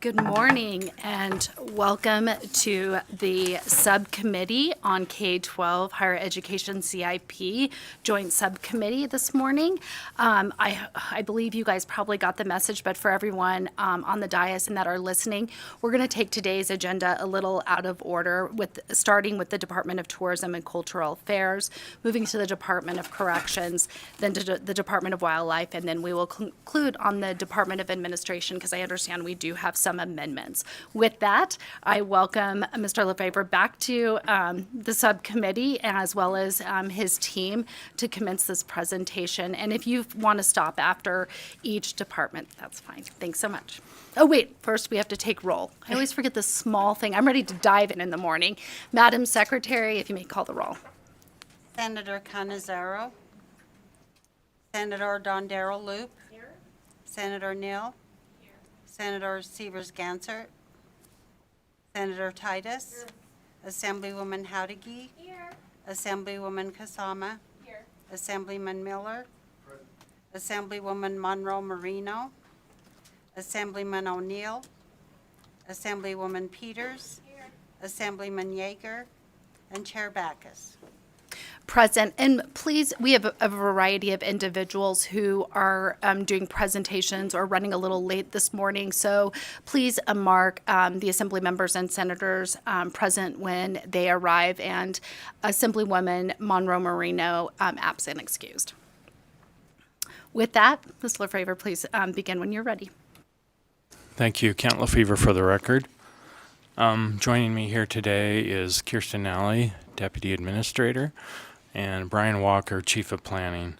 Good morning and welcome to the Subcommittee on K-12 Higher Education CIP Joint Subcommittee this morning. I believe you guys probably got the message, but for everyone on the dais and that are listening, we're going to take today's agenda a little out of order, starting with the Department of Tourism and Cultural Affairs, moving to the Department of Corrections, then to the Department of Wildlife, and then we will conclude on the Department of Administration, because I understand we do have some amendments. With that, I welcome Mr. Lefevre back to the subcommittee, as well as his team, to commence this presentation. And if you want to stop after each department, that's fine. Thanks so much. Oh, wait, first we have to take roll. I always forget this small thing. I'm ready to dive in the morning. Madam Secretary, if you may call the roll. Senator Canizaro. Senator Dondero Loop. Here. Senator Neal. Here. Senator Severs-Gansert. Senator Titus. Here. Assemblywoman Howdigi. Here. Assemblywoman Kasama. Here. Assemblyman Miller. Present. Assemblywoman Monroe Marino. Assemblyman O'Neill. Assemblywoman Peters. Here. Assemblyman Yeager. And Chair Backus. Present. And please, we have a variety of individuals who are doing presentations or running a little late this morning. So please mark the Assembly members and senators present when they arrive, and Assemblywoman Monroe Marino absent, excused. With that, Ms. Lefevre, please begin when you're ready. Thank you, Kent Lefevre, for the record. Joining me here today is Kirsten Nally, Deputy Administrator, and Brian Walker, Chief of Planning.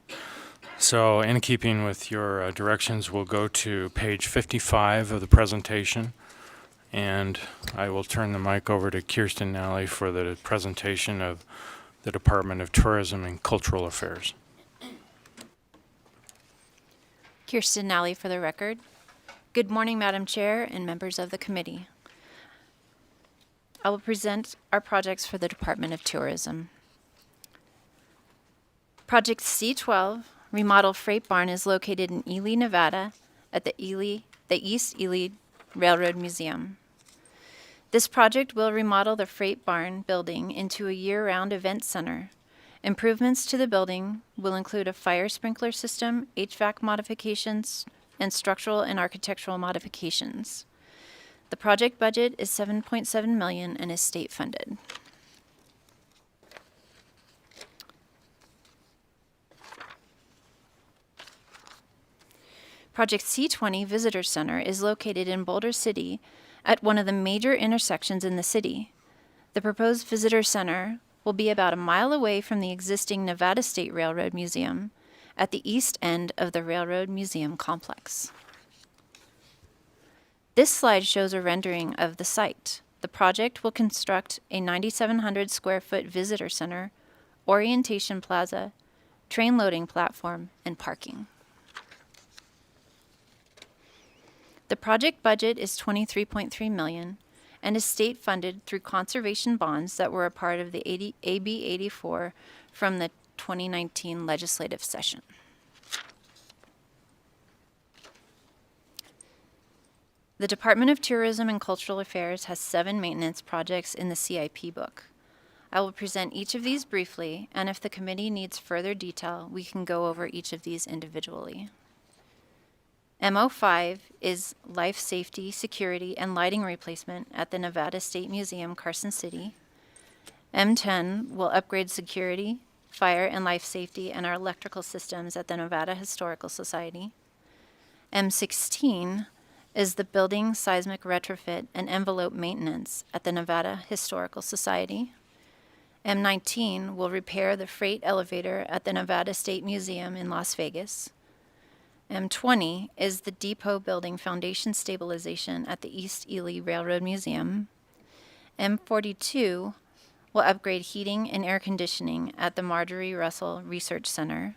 So in keeping with your directions, we'll go to page 55 of the presentation, and I will turn the mic over to Kirsten Nally for the presentation of the Department of Tourism and Cultural Affairs. Kirsten Nally for the record. Good morning, Madam Chair and members of the committee. I will present our projects for the Department of Tourism. Project C-12, Remodel Freight Barn, is located in Ely, Nevada, at the East Ely Railroad Museum. This project will remodel the Freight Barn building into a year-round event center. Improvements to the building will include a fire sprinkler system, HVAC modifications, and structural and architectural modifications. The project budget is $7.7 million and is state funded. Project C-20 Visitor Center is located in Boulder City at one of the major intersections in the city. The proposed visitor center will be about a mile away from the existing Nevada State Railroad Museum at the east end of the Railroad Museum complex. This slide shows a rendering of the site. The project will construct a 9,700 square foot visitor center, orientation plaza, train loading platform, and parking. The project budget is $23.3 million and is state funded through conservation bonds that were a part of the AB 84 from the 2019 legislative session. The Department of Tourism and Cultural Affairs has 7 maintenance projects in the CIP book. I will present each of these briefly, and if the committee needs further detail, we can go over each of these individually. MO5 is life safety, security, and lighting replacement at the Nevada State Museum, Carson City. M10 will upgrade security, fire, and life safety and our electrical systems at the Nevada Historical Society. M16 is the building, seismic retrofit, and envelope maintenance at the Nevada Historical Society. M19 will repair the freight elevator at the Nevada State Museum in Las Vegas. M20 is the depot building foundation stabilization at the East Ely Railroad Museum. M42 will upgrade heating and air conditioning at the Marjorie Russell Research Center.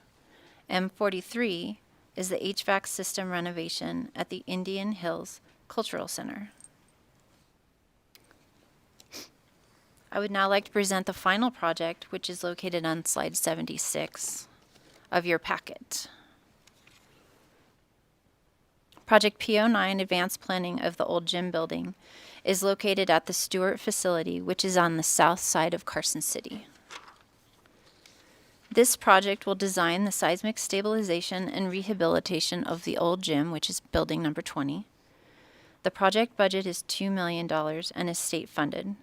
M43 is the HVAC system renovation at the Indian Hills Cultural Center. I would now like to present the final project, which is located on slide 76 of your packet. Project P09 Advanced Planning of the Old Gym Building is located at the Stewart facility, which is on the south side of Carson City. This project will design the seismic stabilization and rehabilitation of the old gym, which is building number 20. The project budget is $2 million and is state funded.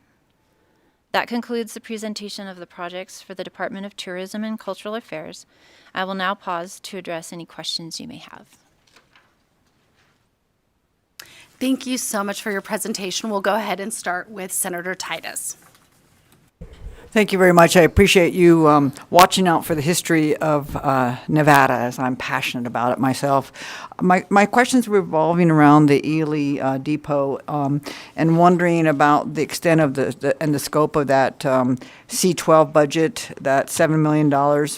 That concludes the presentation of the projects for the Department of Tourism and Cultural Affairs. I will now pause to address any questions you may have. Thank you so much for your presentation. We'll go ahead and start with Senator Titus. Thank you very much. I appreciate you watching out for the history of Nevada, as I'm passionate about it myself. My questions were revolving around the Ely Depot and wondering about the extent of the scope of that C-12 budget, that $7 million.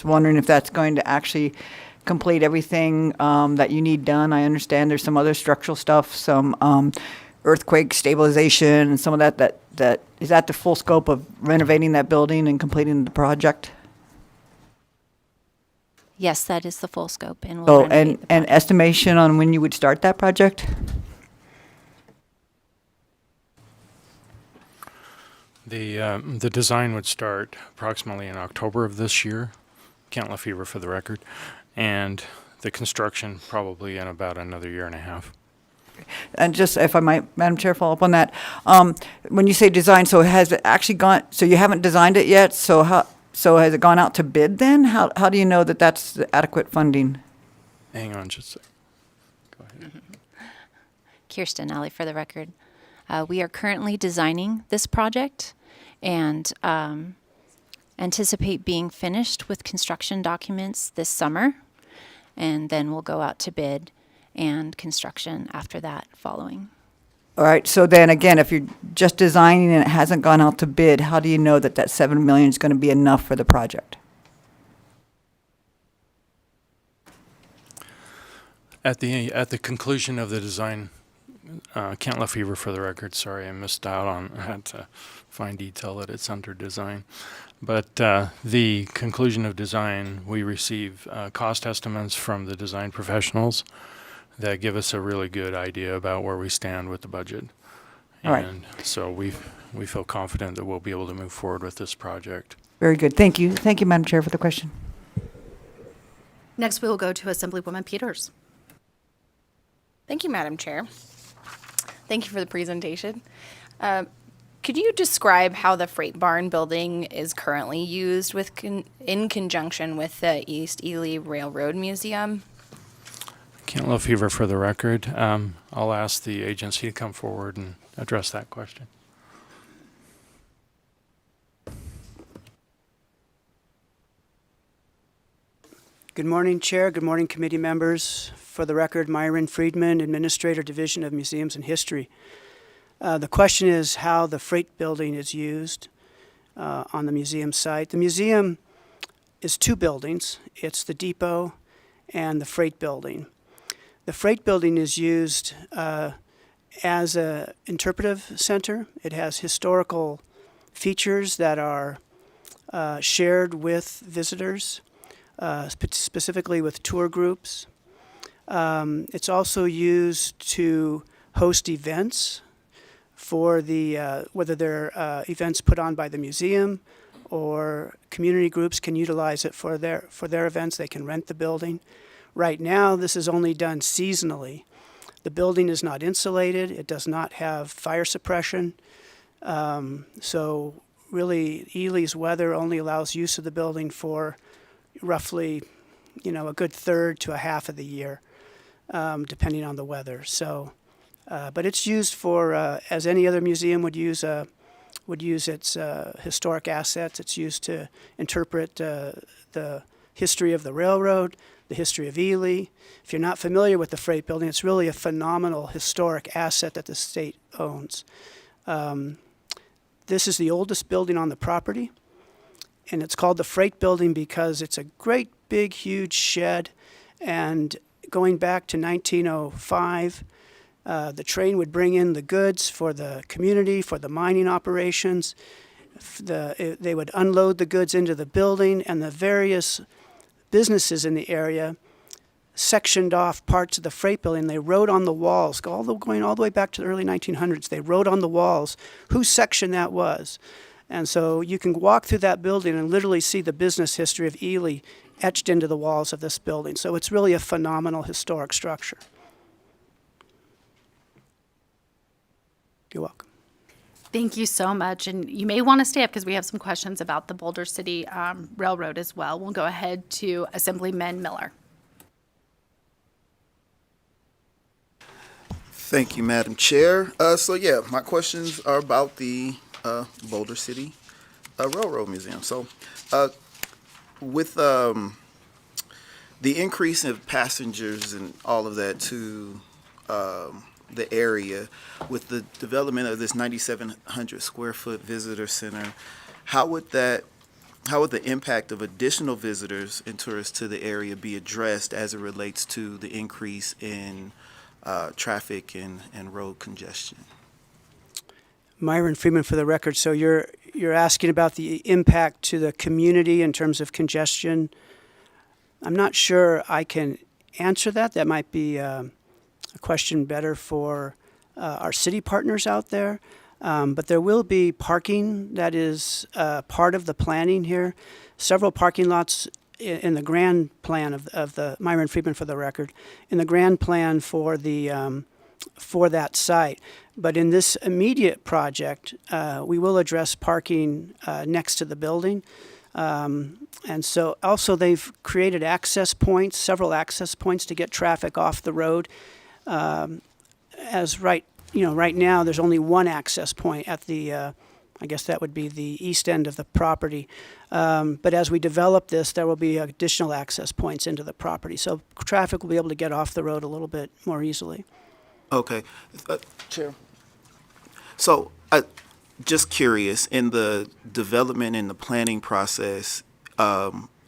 Wondering if that's going to actually complete everything that you need done. I understand there's some other structural stuff, some earthquake stabilization, and some of that is that the full scope of renovating that building and completing the project? Yes, that is the full scope, and we'll So, renovate the and estimation on when you would start that project? The design would start approximately in October of this year. Kent Lefevre for the record. And the construction probably in about another year and a half. And just, if I might, Madam Chair, follow up on that. When you say design, so has it actually gone, so you haven't designed it yet, so has it gone out to bid then? How do you know that that's the adequate funding? Hang on just a sec. Go ahead. Kirsten Alley for the record. We are currently designing this project and anticipate being finished with construction documents this summer, and then we'll go out to bid and construction after that following. All right, so then again, if you're just designing and it hasn't gone out to bid, how do you know that that $7 million is going to be enough for the project? At the conclusion of the design, Kent Lefevre for the record, sorry I missed out on, I had to find detail that it's under design. But the conclusion of design, we receive cost estimates from the design professionals that give us a really good idea about where we stand with the budget. All right. And so we feel confident that we'll be able to move forward with this project. Very good. Thank you. Thank you, Madam Chair, for the question. Next, we will go to Assemblywoman Peters. Thank you, Madam Chair. Thank you for the presentation. Could you describe how the Freight Barn building is currently used in conjunction with the East Ely Railroad Museum? Kent Lefevre for the record. I'll ask the agency to come forward and address that question. Good morning, Chair. Good morning, committee members. For the record, Myron Friedman, Administrator, Division of Museums and History. The question is how the freight building is used on the museum site. The museum is two buildings. It's the depot and the freight building. The freight building is used as an interpretive center. It has historical features that are shared with visitors, specifically with tour groups. It's also used to host events for the whether they're events put on by the museum or community groups can utilize it for their events. They can rent the building. Right now, this is only done seasonally. The building is not insulated. It does not have fire suppression. So really, Ely's weather only allows use of the building for roughly, a good third to a half of the year, depending on the weather. So, but it's used for, as any other museum would use its historic assets. It's used to interpret the history of the railroad, the history of Ely. If you're not familiar with the freight building, it's really a phenomenal historic asset that the state owns. This is the oldest building on the property, and it's called the freight building because it's a great big huge shed, and going back to 1905, the train would bring in the goods for the community, for the mining operations. They would unload the goods into the building, and the various businesses in the area sectioned off parts of the freight building. They wrote on the walls, going all the way back to the early 1900s. They wrote on the walls whose section that was. And so you can walk through that building and literally see the business history of Ely etched into the walls of this building. So it's really a phenomenal historic structure. You're welcome. Thank you so much. And you may want to stay up because we have some questions about the Boulder City Railroad as well. We'll go ahead to Assemblyman Miller. Thank you, Madam Chair. My questions are about the Boulder City Railroad Museum. So, with the increase in passengers and all of that to the area, with the development of this 9,700 square foot visitor center, how would the impact of additional visitors and tourists to the area be addressed as it relates to the increase in traffic and road congestion? Myron Freeman for the record. So you're asking about the impact to the community in terms of congestion. I'm not sure I can answer that. That might be a question better for our city partners out there. But there will be parking that is part of the planning here. Several parking lots in the grand plan of the Myron Freeman for the record, in the grand plan for the for that site. But in this immediate project, we will address parking next to the building. And so also they've created access points, several access points to get traffic off the road. Right now there's only one access point at the, I guess that would be the east end of the property. But as we develop this, there will be additional access points into the property. So traffic will be able to get off the road a little bit more easily. Okay. Chair. So, just curious, in the development and the planning process,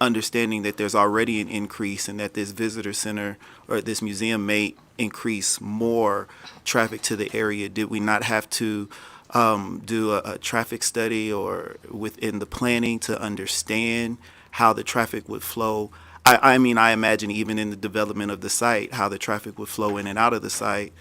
understanding that there's already an increase and that this visitor center or this museum may increase more traffic to the area, did we not have to do a traffic study or within the planning to understand how the traffic would flow? I mean, I imagine even in the development of the site, how the traffic would flow in and out of the site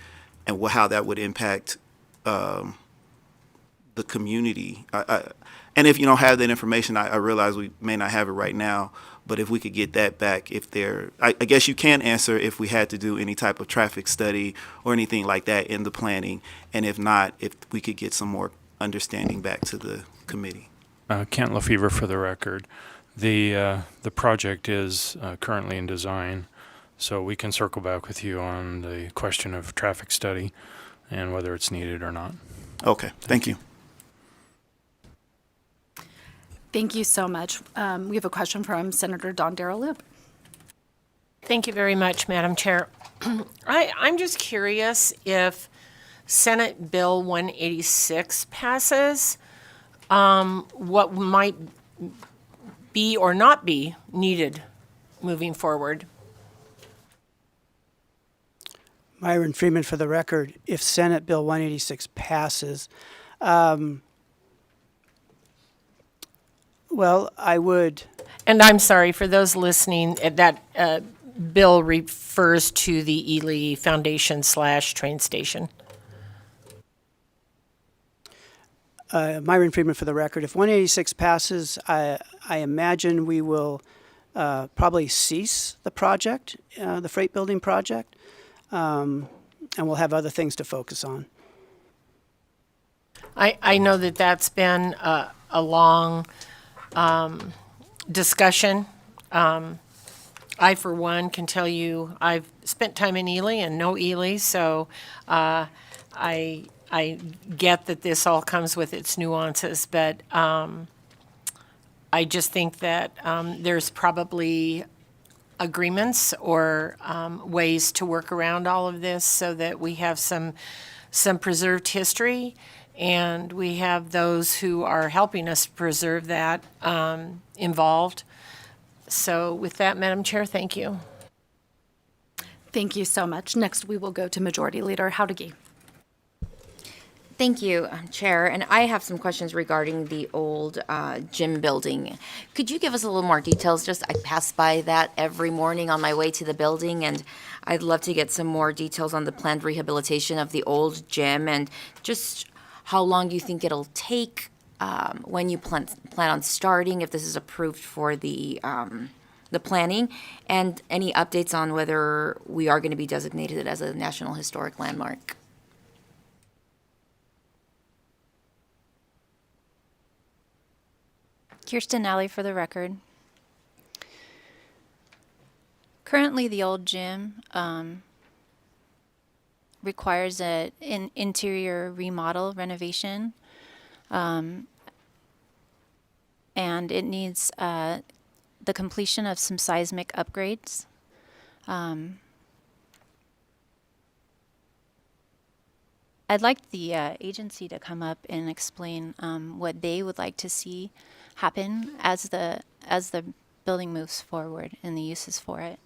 and how that would impact the community. And if you don't have that information, I realize we may not have it right now, but if we could get that back, I guess you can answer if we had to do any type of traffic study or anything like that in the planning, and if not, if we could get some more understanding back to the committee. Kent Lefevre for the record. The project is currently in design, so we can circle back with you on the question of traffic study and whether it's needed or not. Okay, thank you. Thank you so much. We have a question from Senator Don Darrell Loop. Thank you very much, Madam Chair. I'm just curious if Senate Bill 186 passes, what might be or not be needed moving forward. Myron Freeman for the record. If Senate Bill 186 passes, well, I would. And I'm sorry, for those listening, that bill refers to the Ely Foundation / train station. Myron Freeman for the record. If 186 passes, I imagine we will probably cease the project, the freight building project, and we'll have other things to focus on. I know that that's been a long discussion. I, for one, can tell you I've spent time in Ely and know Ely, so I get that this all comes with its nuances, but I just think that there's probably agreements or ways to work around all of this so that we have some preserved history, and we have those who are helping us preserve that involved. So with that, Madam Chair, thank you. Thank you so much. Next, we will go to Majority Leader Howdegi. Thank you, Chair. And I have some questions regarding the old gym building. Could you give us a little more details? Just I pass by that every morning on my way to the building, and I'd love to get some more details on the planned rehabilitation of the old gym and just how long you think it'll take, when you plan on starting, if this is approved for the planning, and any updates on whether we are going to be designated as a National Historic Landmark. Kirsten Alley for the record. Currently, the old gym requires an interior remodel renovation, and it needs the completion of some seismic upgrades. I'd like the agency to come up and explain what they would like to see happen as the building moves forward and the uses for it.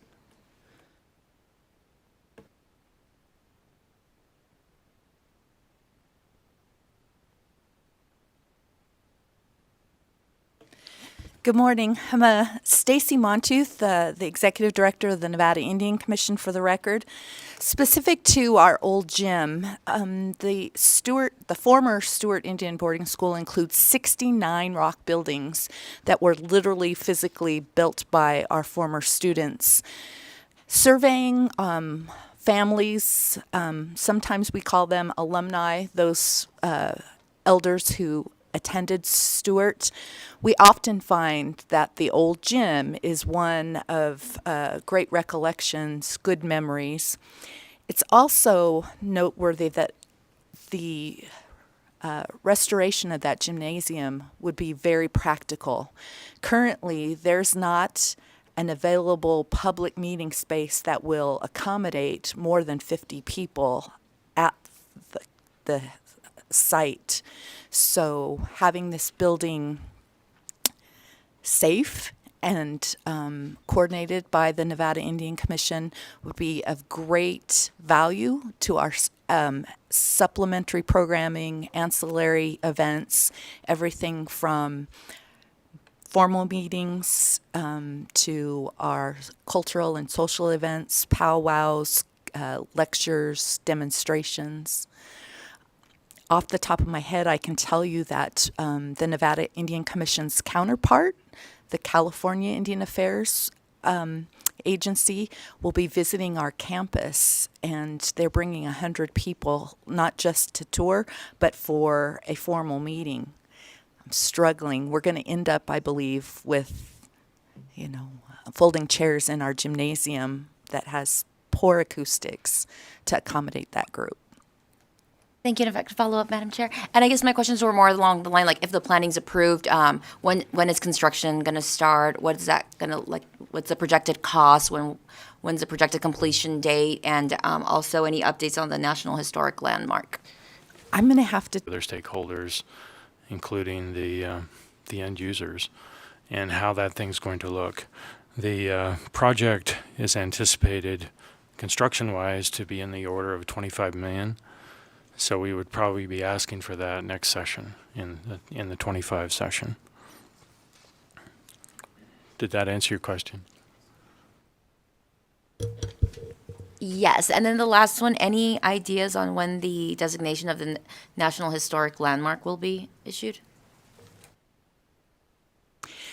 Good morning. I'm Stacy Montooth, the Executive Director of the Nevada Indian Commission for the record. Specific to our old gym, the former Stewart Indian Boarding School includes 69 rock buildings that were literally physically built by our former students. Surveying families, sometimes we call them alumni, those elders who attended Stewart, we often find that the old gym is one of great recollections, good memories. It's also noteworthy that the restoration of that gymnasium would be very practical. Currently, there's not an available public meeting space that will accommodate more than 50 people at the site. So having this building safe and coordinated by the Nevada Indian Commission would be of great value to our supplementary programming, ancillary events, everything from formal meetings to our cultural and social events, powwows, lectures, demonstrations. Off the top of my head, I can tell you that the Nevada Indian Commission's counterpart, the California Indian Affairs Agency, will be visiting our campus, and they're bringing 100 people, not just to tour, but for a formal meeting. I'm struggling. We're going to end up, I believe, with, folding chairs in our gymnasium that has poor acoustics to accommodate that group. Thank you. And if I could follow up, Madam Chair. And I guess my questions were more along the line, like if the planning's approved, when is construction going to start? What is that going to, what's the projected cost? When's the projected completion date? And also any updates on the National Historic Landmark? I'm going to have to... Other stakeholders, including the end users, and how that thing's going to look. The project is anticipated, construction-wise, to be in the order of $25 million. So we would probably be asking for that next session, in the 25 session. Did that answer your question? Yes. And then the last one, any ideas on when the designation of the National Historic Landmark will be issued?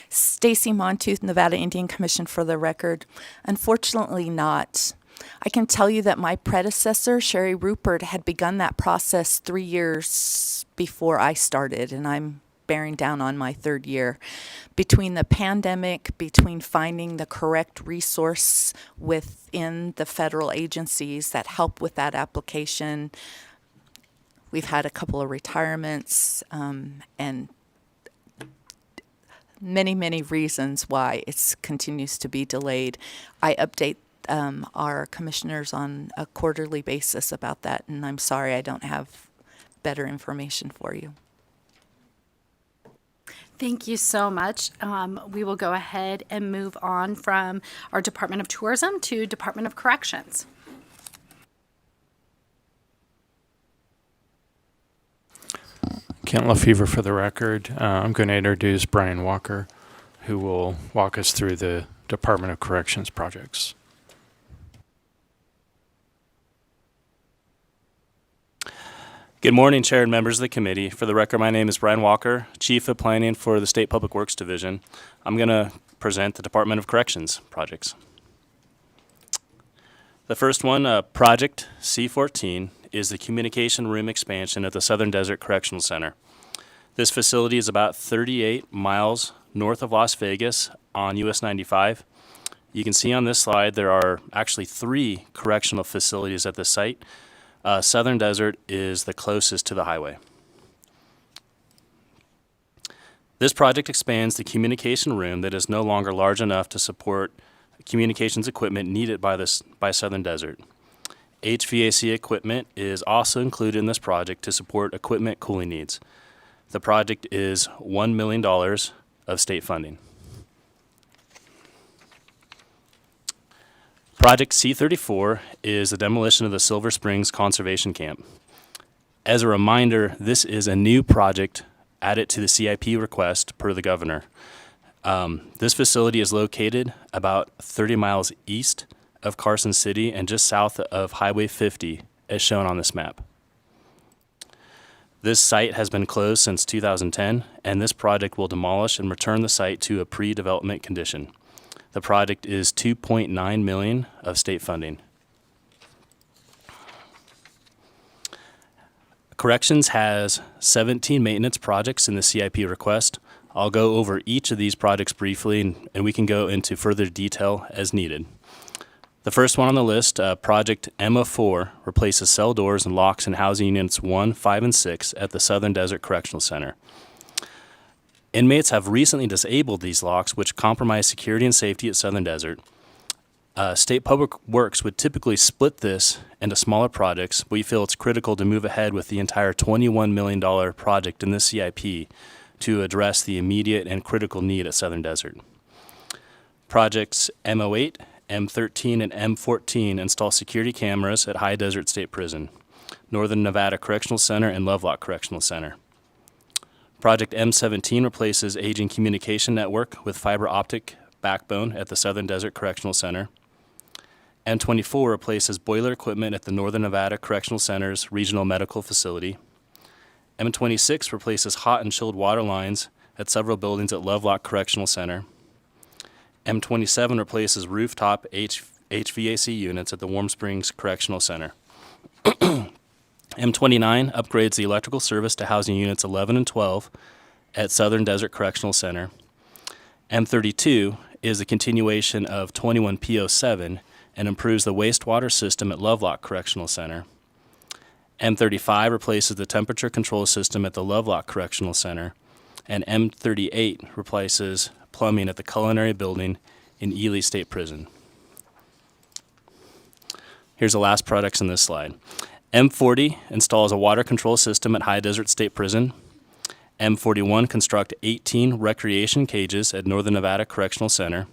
Stacy Montooth, Nevada Indian Commission for the record. Unfortunately not. I can tell you that my predecessor, Sherry Rupert, had begun that process 3 years before I started, and I'm bearing down on my third year. Between the pandemic, between finding the correct resource within the federal agencies that help with that application, we've had a couple of retirements, and many, many reasons why it continues to be delayed. I update our commissioners on a quarterly basis about that, and I'm sorry I don't have better information for you. Thank you so much. We will go ahead and move on from our Department of Tourism to Department of Corrections. Kent LaFever for the record. I'm going to introduce Brian Walker, who will walk us through the Department of Corrections projects. Good morning, Chair and members of the committee. For the record, my name is Brian Walker, Chief of Planning for the State Public Works Division. I'm going to present the Department of Corrections projects. The first one, Project C14, is the communication room expansion at the Southern Desert Correctional Center. This facility is about 38 miles north of Las Vegas on US 95. You can see on this slide there are actually 3 correctional facilities at the site. Southern Desert is the closest to the highway. This project expands the communication room that is no longer large enough to support communications equipment needed by Southern Desert. HVAC equipment is also included in this project to support equipment cooling needs. The project is $1 million of state funding. Project C34 is the demolition of the Silver Springs Conservation Camp. As a reminder, this is a new project added to the CIP request per the governor. This facility is located about 30 miles east of Carson City and just south of Highway 50, as shown on this map. This site has been closed since 2010, and this project will demolish and return the site to a pre-development condition. The project is $2.9 million of state funding. Corrections has 17 maintenance projects in the CIP request. I'll go over each of these projects briefly, and we can go into further detail as needed. The first one on the list, Project MO4, replaces cell doors and locks in housing units 1, 5, and 6 at the Southern Desert Correctional Center. Inmates have recently disabled these locks, which compromise security and safety at Southern Desert. State Public Works would typically split this into smaller projects, but we feel it's critical to move ahead with the entire $21 million project in the CIP to address the immediate and critical need at Southern Desert. Projects MO8, M13, and M14 install security cameras at High Desert State Prison, Northern Nevada Correctional Center, and Lovelock Correctional Center. Project M17 replaces aging communication network with fiber optic backbone at the Southern Desert Correctional Center. M24 replaces boiler equipment at the Northern Nevada Correctional Center's Regional Medical Facility. M26 replaces hot and chilled water lines at several buildings at Lovelock Correctional Center. M27 replaces rooftop HVAC units at the Warm Springs Correctional Center. M29 upgrades the electrical service to housing units 11 and 12 at Southern Desert Correctional Center. M32 is a continuation of 21 PO7 and improves the wastewater system at Lovelock Correctional Center. M35 replaces the temperature control system at the Lovelock Correctional Center. And M38 replaces plumbing at the Culinary Building in Ely State Prison. Here's the last products in this slide. M40 installs a water control system at High Desert State Prison. M41 construct 18 recreation cages at Northern Nevada Correctional Center.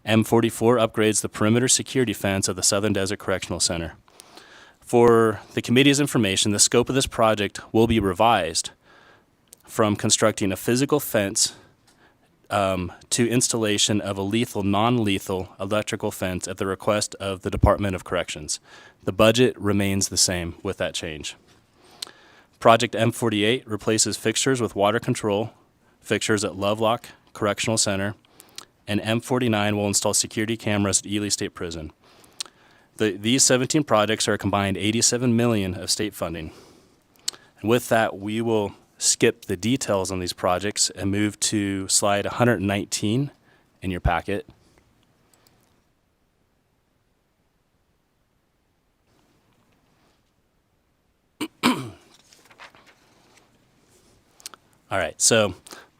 M44 upgrades the perimeter security fence of the Southern Desert Correctional Center. For the committee's information, the scope of this project will be revised from constructing a physical fence to installation of a lethal, non-lethal electrical fence at the request of the Department of Corrections. The budget remains the same with that change. Project M48 replaces fixtures with water control fixtures at Lovelock Correctional Center, and M49 will install security cameras at Ely State Prison. These 17 projects are a combined $87 million of state funding. And with that, we will skip the details on these projects and move to slide 119 in your packet. All right, so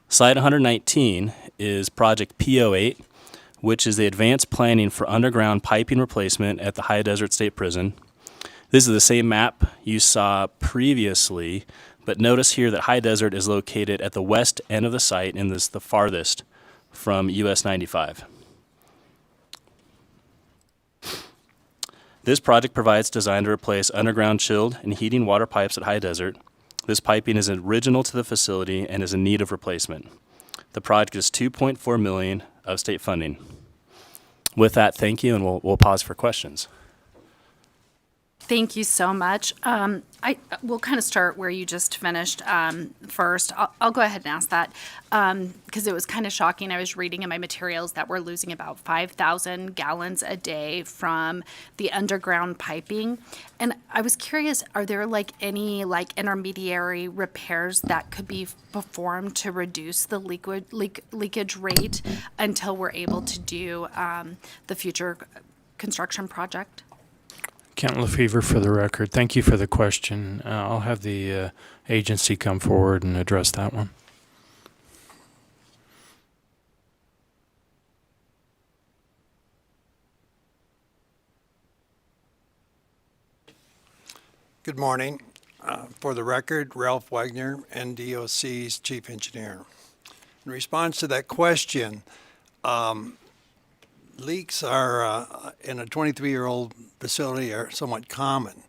slide 119 is project PO8, which is the advanced planning for underground piping replacement at the High Desert State Prison. This is the same map you saw previously, but notice here that High Desert is located at the west end of the site and is the farthest from US 95. This project provides design to replace underground chilled and heating water pipes at High Desert. This piping is original to the facility and is in need of replacement. The project is $2.4 million of state funding. With that, thank you, and we'll pause for questions. Thank you so much. We'll kind of start where you just finished first. I'll go ahead and ask that because it was kind of shocking. I was reading in my materials that we're losing about 5,000 gallons a day from the underground piping. And I was curious, are there any intermediary repairs that could be performed to reduce the leakage rate until we're able to do the future construction project? Kent Lefevre for the record. Thank you for the question. I'll have the agency come forward and address that one. Good morning. For the record, Ralph Wagner, NDOC's Chief Engineer. In response to that question, leaks are in a 23-year-old facility are somewhat common.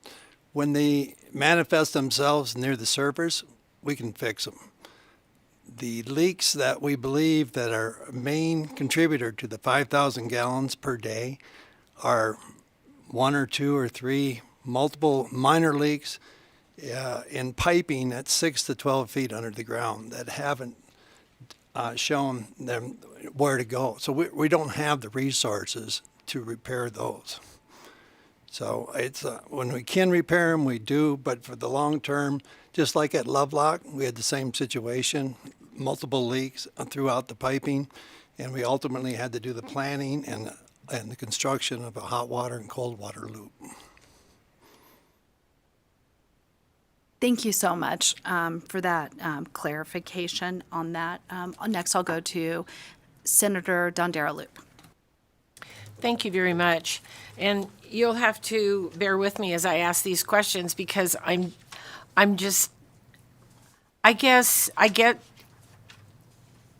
When they manifest themselves near the surface, we can fix them. The leaks that we believe that are a main contributor to the 5,000 gallons per day are 1 or 2 or 3 multiple minor leaks in piping at 6 to 12 feet under the ground that haven't shown them where to go. So we don't have the resources to repair those. So it's when we can repair them, we do. But for the long term, just like at Lovelock, we had the same situation, multiple leaks throughout the piping, and we ultimately had to do the planning and the construction of a hot water and cold water loop. Thank you so much for that clarification on that. Next, I'll go to Senator Dondera Loop. Thank you very much. And you'll have to bear with me as I ask these questions because I don't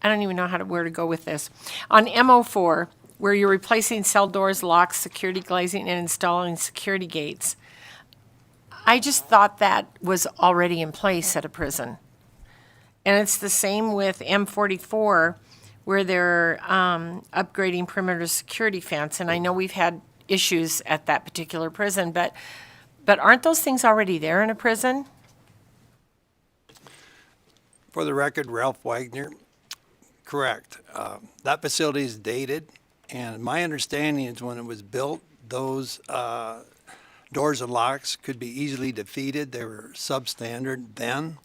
even know where to go with this. On MO4, where you're replacing cell doors, locks, security glazing, and installing security gates, I just thought that was already in place at a prison. And it's the same with M44, where they're upgrading perimeter security fence. And I know we've had issues at that particular prison, but aren't those things already there in a prison? For the record, Ralph Wagner, correct. That facility is dated, and my understanding is when it was built, those doors and locks could be easily defeated. They were substandard then,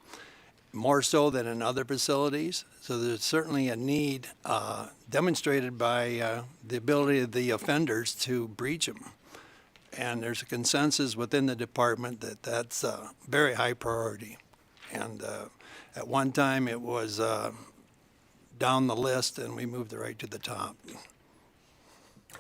more so than in other facilities. So there's certainly a need demonstrated by the ability of the offenders to breach them. And there's a consensus within the department that that's a very high priority. And at one time it was down the list and we moved it right to the top.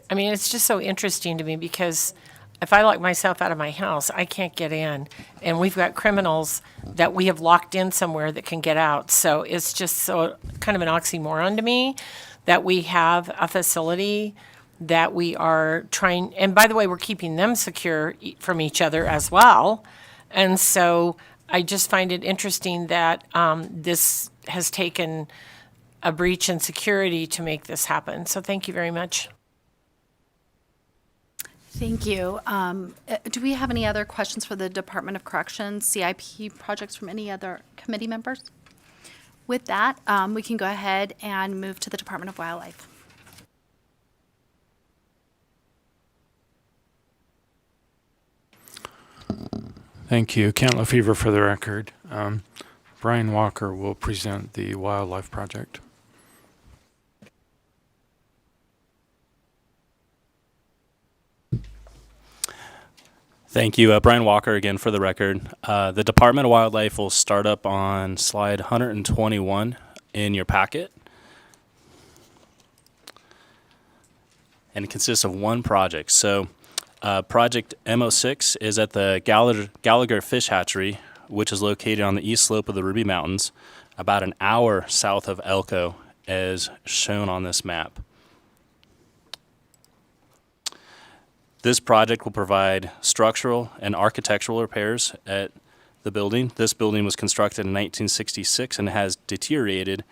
I mean, it's just so interesting to me because if I lock myself out of my house, I can't get in. And we've got criminals that we have locked in somewhere that can get out. So it's just so kind of an oxymoron to me that we have a facility that we are trying, and by the way, we're keeping them secure from each other as well. And so I just find it interesting that this has taken a breach in security to make this happen. So thank you very much. Thank you. Do we have any other questions for the Department of Corrections, CIP projects from any other committee members? With that, we can go ahead and move to the Department of Wildlife. Thank you. Kent Lefevre for the record. Brian Walker will present the wildlife project. Thank you. Brian Walker again for the record. The Department of Wildlife will start up on slide 121 in your packet. And it consists of one project. So project MO6 is at the Gallagher Fish Hatchery, which is located on the east slope of the Ruby Mountains, about an hour south of Elko, as shown on this map. This project will provide structural and architectural repairs at the building. This building was constructed in 1966 and has deteriorated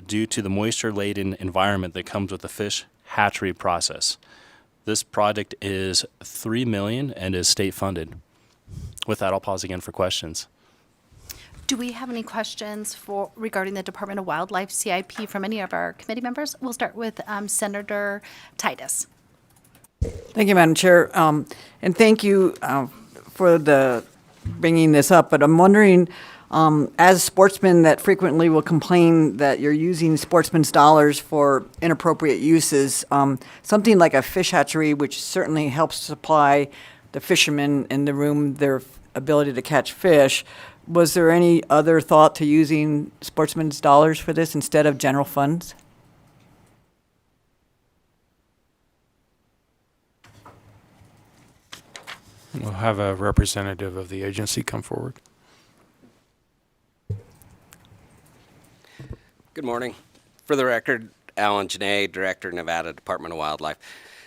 due to the moisture-laden environment that comes with the fish hatchery process. This project is $3 million and is state funded. With that, I'll pause again for questions. Do we have any questions regarding the Department of Wildlife CIP from any of our committee members? We'll start with Senator Titus. Thank you, Madam Chair. And thank you for bringing this up. But I'm wondering, as sportsmen that frequently will complain that you're using sportsmen's dollars for inappropriate uses, something like a fish hatchery, which certainly helps supply the fishermen in the room their ability to catch fish, was there any other thought to using sportsmen's dollars for this instead of general funds? We'll have a representative of the agency come forward. Good morning. For the record, Alan Janae, Director, Nevada Department of Wildlife.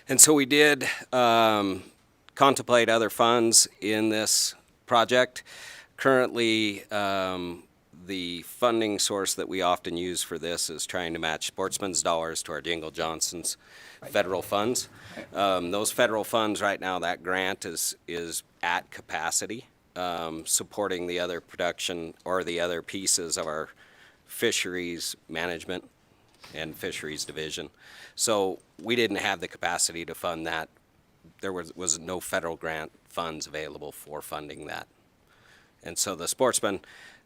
And so we did contemplate other funds in this project. Currently, the funding source that we often use for this is trying to match sportsmen's dollars to our Jingle Johnson's federal funds. Those federal funds right now, that grant is at capacity, supporting the other production or the other pieces of our fisheries management and fisheries division. So we didn't have the capacity to fund that. There was no federal grant funds available for funding that. And so the sportsmen,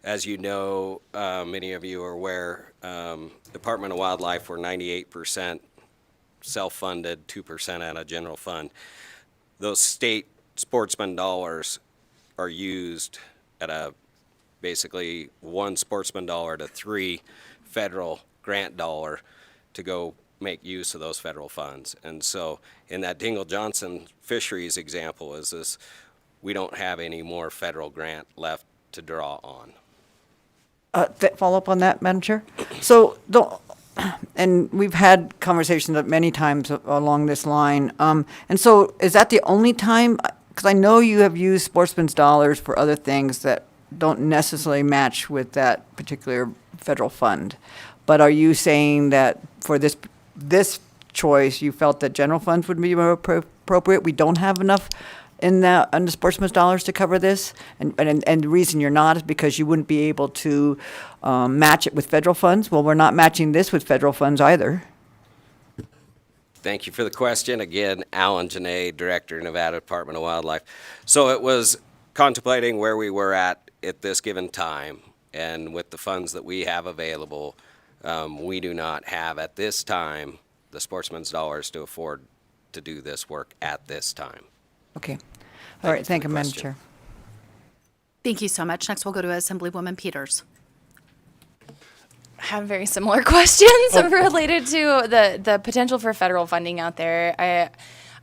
as you know, many of you are aware, Department of Wildlife were 98% self-funded, 2% out of general fund. Those state sportsman dollars are used at basically one sportsman dollar to 3 federal grant dollar to go make use of those federal funds. And so in that Dingle Johnson fisheries example is this, we don't have any more federal grant left to draw on. Follow up on that, Madam Chair? So, and we've had conversations many times along this line. And so is that the only time? Because I know you have used sportsmen's dollars for other things that don't necessarily match with that particular federal fund. But are you saying that for this choice, you felt that general funds would be more appropriate? We don't have enough in the sportsman's dollars to cover this? And the reason you're not is because you wouldn't be able to match it with federal funds? Well, we're not matching this with federal funds either. Thank you for the question. Again, Alan Janae, Director, Nevada Department of Wildlife. So it was contemplating where we were at this given time, and with the funds that we have available, we do not have at this time the sportsman's dollars to afford to do this work at this time. Okay. All right. Thank you, Madam Chair. Thank you so much. Next, we'll go to Assemblywoman Peters. I have very similar questions related to the potential for federal funding out there.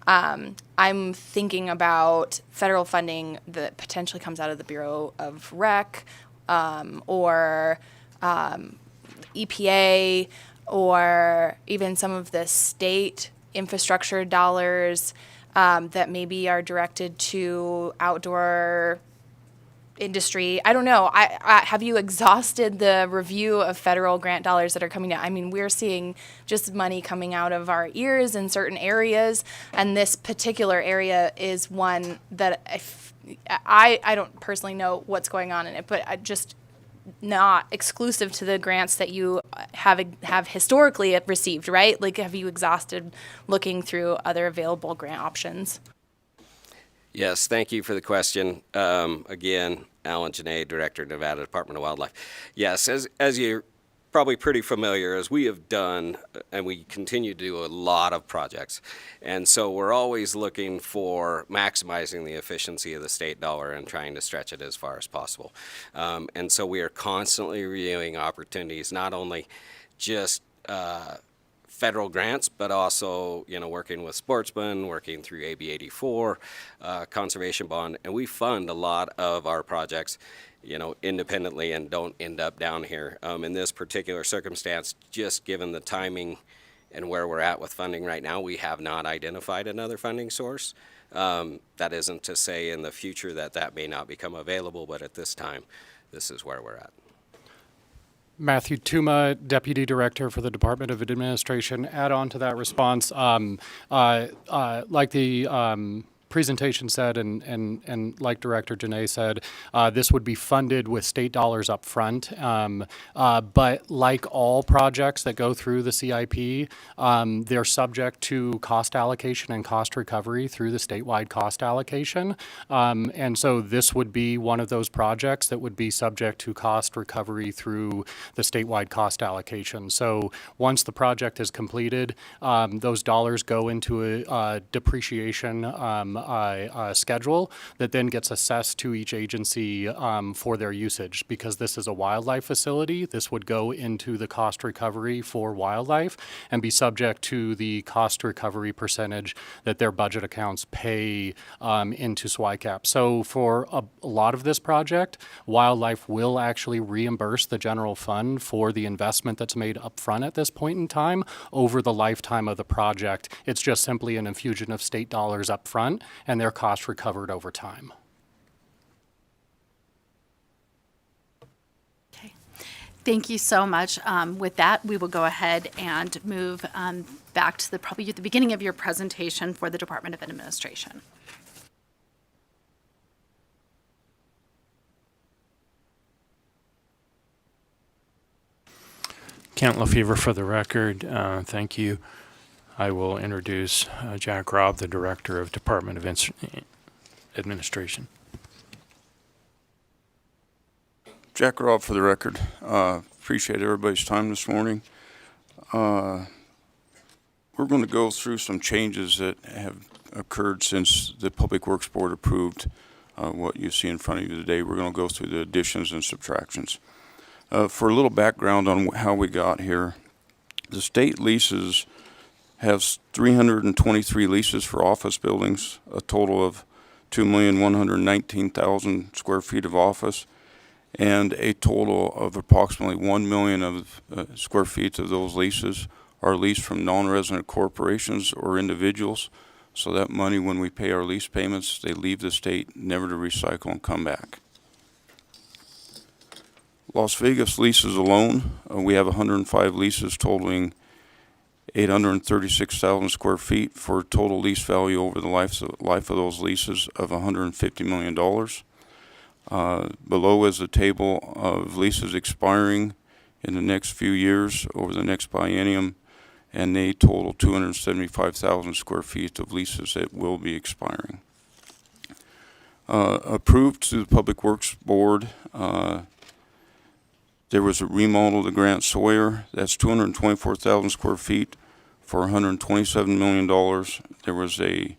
I'm thinking about federal funding that potentially comes out of the Bureau of Rec or EPA or even some of the state infrastructure dollars that maybe are directed to outdoor industry. I don't know. Have you exhausted the review of federal grant dollars that are coming out? I mean, we're seeing just money coming out of our ears in certain areas, and this particular area is one that I don't personally know what's going on in it, but I just not exclusive to the grants that you have historically received, right? Like, have you exhausted looking through other available grant options? Yes, thank you for the question. Again, Alan Janae, Director, Nevada Department of Wildlife. Yes, as you're probably pretty familiar, as we have done, and we continue to do a lot of projects. And so we're always looking for maximizing the efficiency of the state dollar and trying to stretch it as far as possible. And so we are constantly reviewing opportunities, not only just federal grants, but also, working with sportsmen, working through AB 84, conservation bond, and we fund a lot of our projects, independently and don't end up down here. In this particular circumstance, just given the timing and where we're at with funding right now, we have not identified another funding source. That isn't to say in the future that that may not become available, but at this time, this is where we're at. Matthew Tuma, Deputy Director for the Department of Administration. Add on to that response, like the presentation said, and like Director Janae said, this would be funded with state dollars up front. But like all projects that go through the CIP, they're subject to cost allocation and cost recovery through the statewide cost allocation. And so this would be one of those projects that would be subject to cost recovery through the statewide cost allocation. So once the project is completed, those dollars go into a depreciation schedule that then gets assessed to each agency for their usage. Because this is a wildlife facility, this would go into the cost recovery for wildlife and be subject to the cost recovery percentage that their budget accounts pay into SWICAP. So for a lot of this project, wildlife will actually reimburse the general fund for the investment that's made upfront at this point in time over the lifetime of the project. It's just simply an infusion of state dollars upfront and their cost recovered over time. Okay. Thank you so much. With that, we will go ahead and move back to probably at the beginning of your presentation for the Department of Administration. Kent Lefevre for the record. Thank you. I will introduce Jack Robb, the Director of Department of Administration. Jack Robb for the record. Appreciate everybody's time this morning. We're going to go through some changes that have occurred since the Public Works Board approved what you see in front of you today. We're going to go through the additions and subtractions. For a little background on how we got here, the state leases has 323 leases for office buildings, a total of 2,119,000 square feet of office, and a total of approximately 1 million of square feet of those leases are leased from non-resident corporations or individuals. So that money, when we pay our lease payments, they leave the state never to recycle and come back. Las Vegas leases alone, we have 105 leases totaling 836,000 square feet for a total lease value over the life of those leases of $150 million. Below is a table of leases expiring in the next few years over the next biennium, and they total 275,000 square feet of leases that will be expiring. Approved to the Public Works Board, there was a remodel to Grant Sawyer. That's 224,000 square feet for $127 million. There was a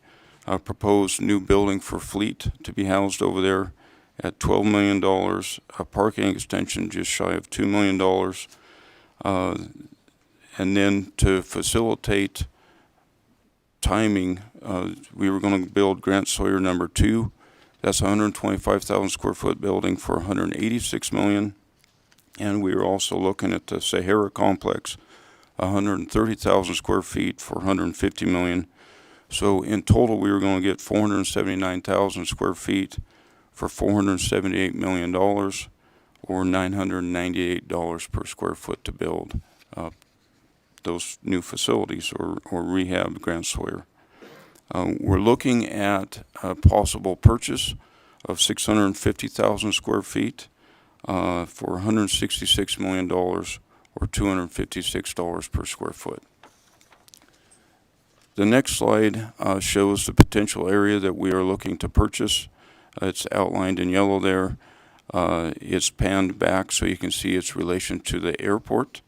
proposed new building for Fleet to be housed over there at $12 million. A parking extension just shy of $2 million. And then to facilitate timing, we were going to build Grant Sawyer number 2. That's a 125,000 square foot building for $186 million. And we were also looking at the Sahara complex, 130,000 square feet for $150 million. So in total, we were going to get 479,000 square feet for $478 million, or $998 per square foot to build those new facilities or rehab Grant Sawyer. We're looking at a possible purchase of 650,000 square feet for $166 million, or $256 per square foot. The next slide shows the potential area that we are looking to purchase. It's outlined in yellow there. It's panned back so you can see its relation to the airport.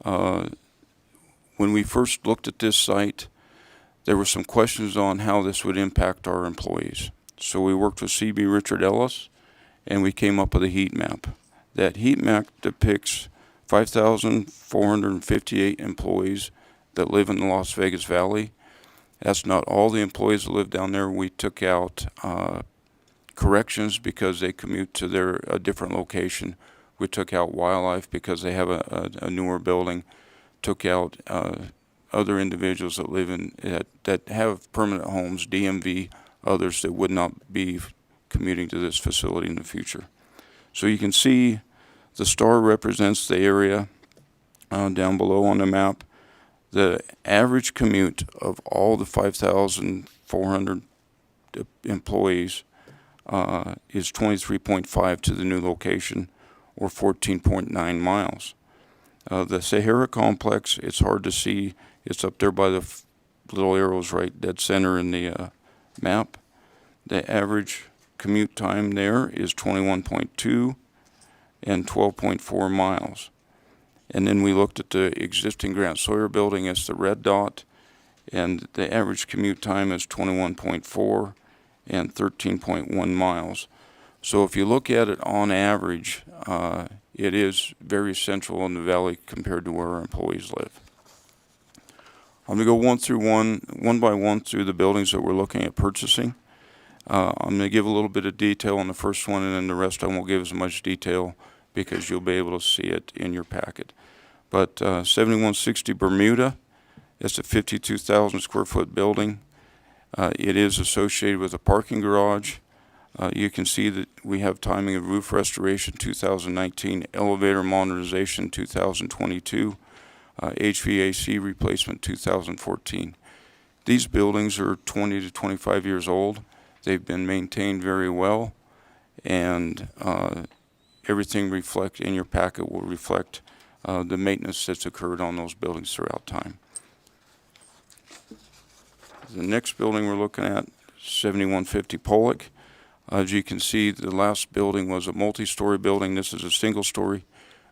When we first looked at this site, there were some questions on how this would impact our employees. So we worked with CB Richard Ellis, and we came up with a heat map. That heat map depicts 5,458 employees that live in the Las Vegas Valley. That's not all the employees that live down there. We took out corrections because they commute to a different location. We took out wildlife because they have a newer building. Took out other individuals that live in, that have permanent homes, DMV, others that would not be commuting to this facility in the future. So you can see the star represents the area down below on the map. The average commute of all the 5,400 employees is 23.5 to the new location, or 14.9 miles. The Sahara complex, it's hard to see. It's up there by the little arrows right dead center in the map. The average commute time there is 21.2 and 12.4 miles. And then we looked at the existing Grant Sawyer building as the red dot, and the average commute time is 21.4 and 13.1 miles. So if you look at it on average, it is very central in the valley compared to where our employees live. I'm going to go one by one through the buildings that we're looking at purchasing. I'm going to give a little bit of detail on the first one, and then the rest I won't give as much detail because you'll be able to see it in your packet. But 7160 Bermuda, it's a 52,000 square foot building. It is associated with a parking garage. You can see that we have timing of roof restoration 2019, elevator modernization 2022, HVAC replacement 2014. These buildings are 20 to 25 years old. They've been maintained very well, and everything in your packet will reflect the maintenance that's occurred on those buildings throughout time. The next building we're looking at, 7150 Pollock. As you can see, the last building was a multi-story building. This is a single-story.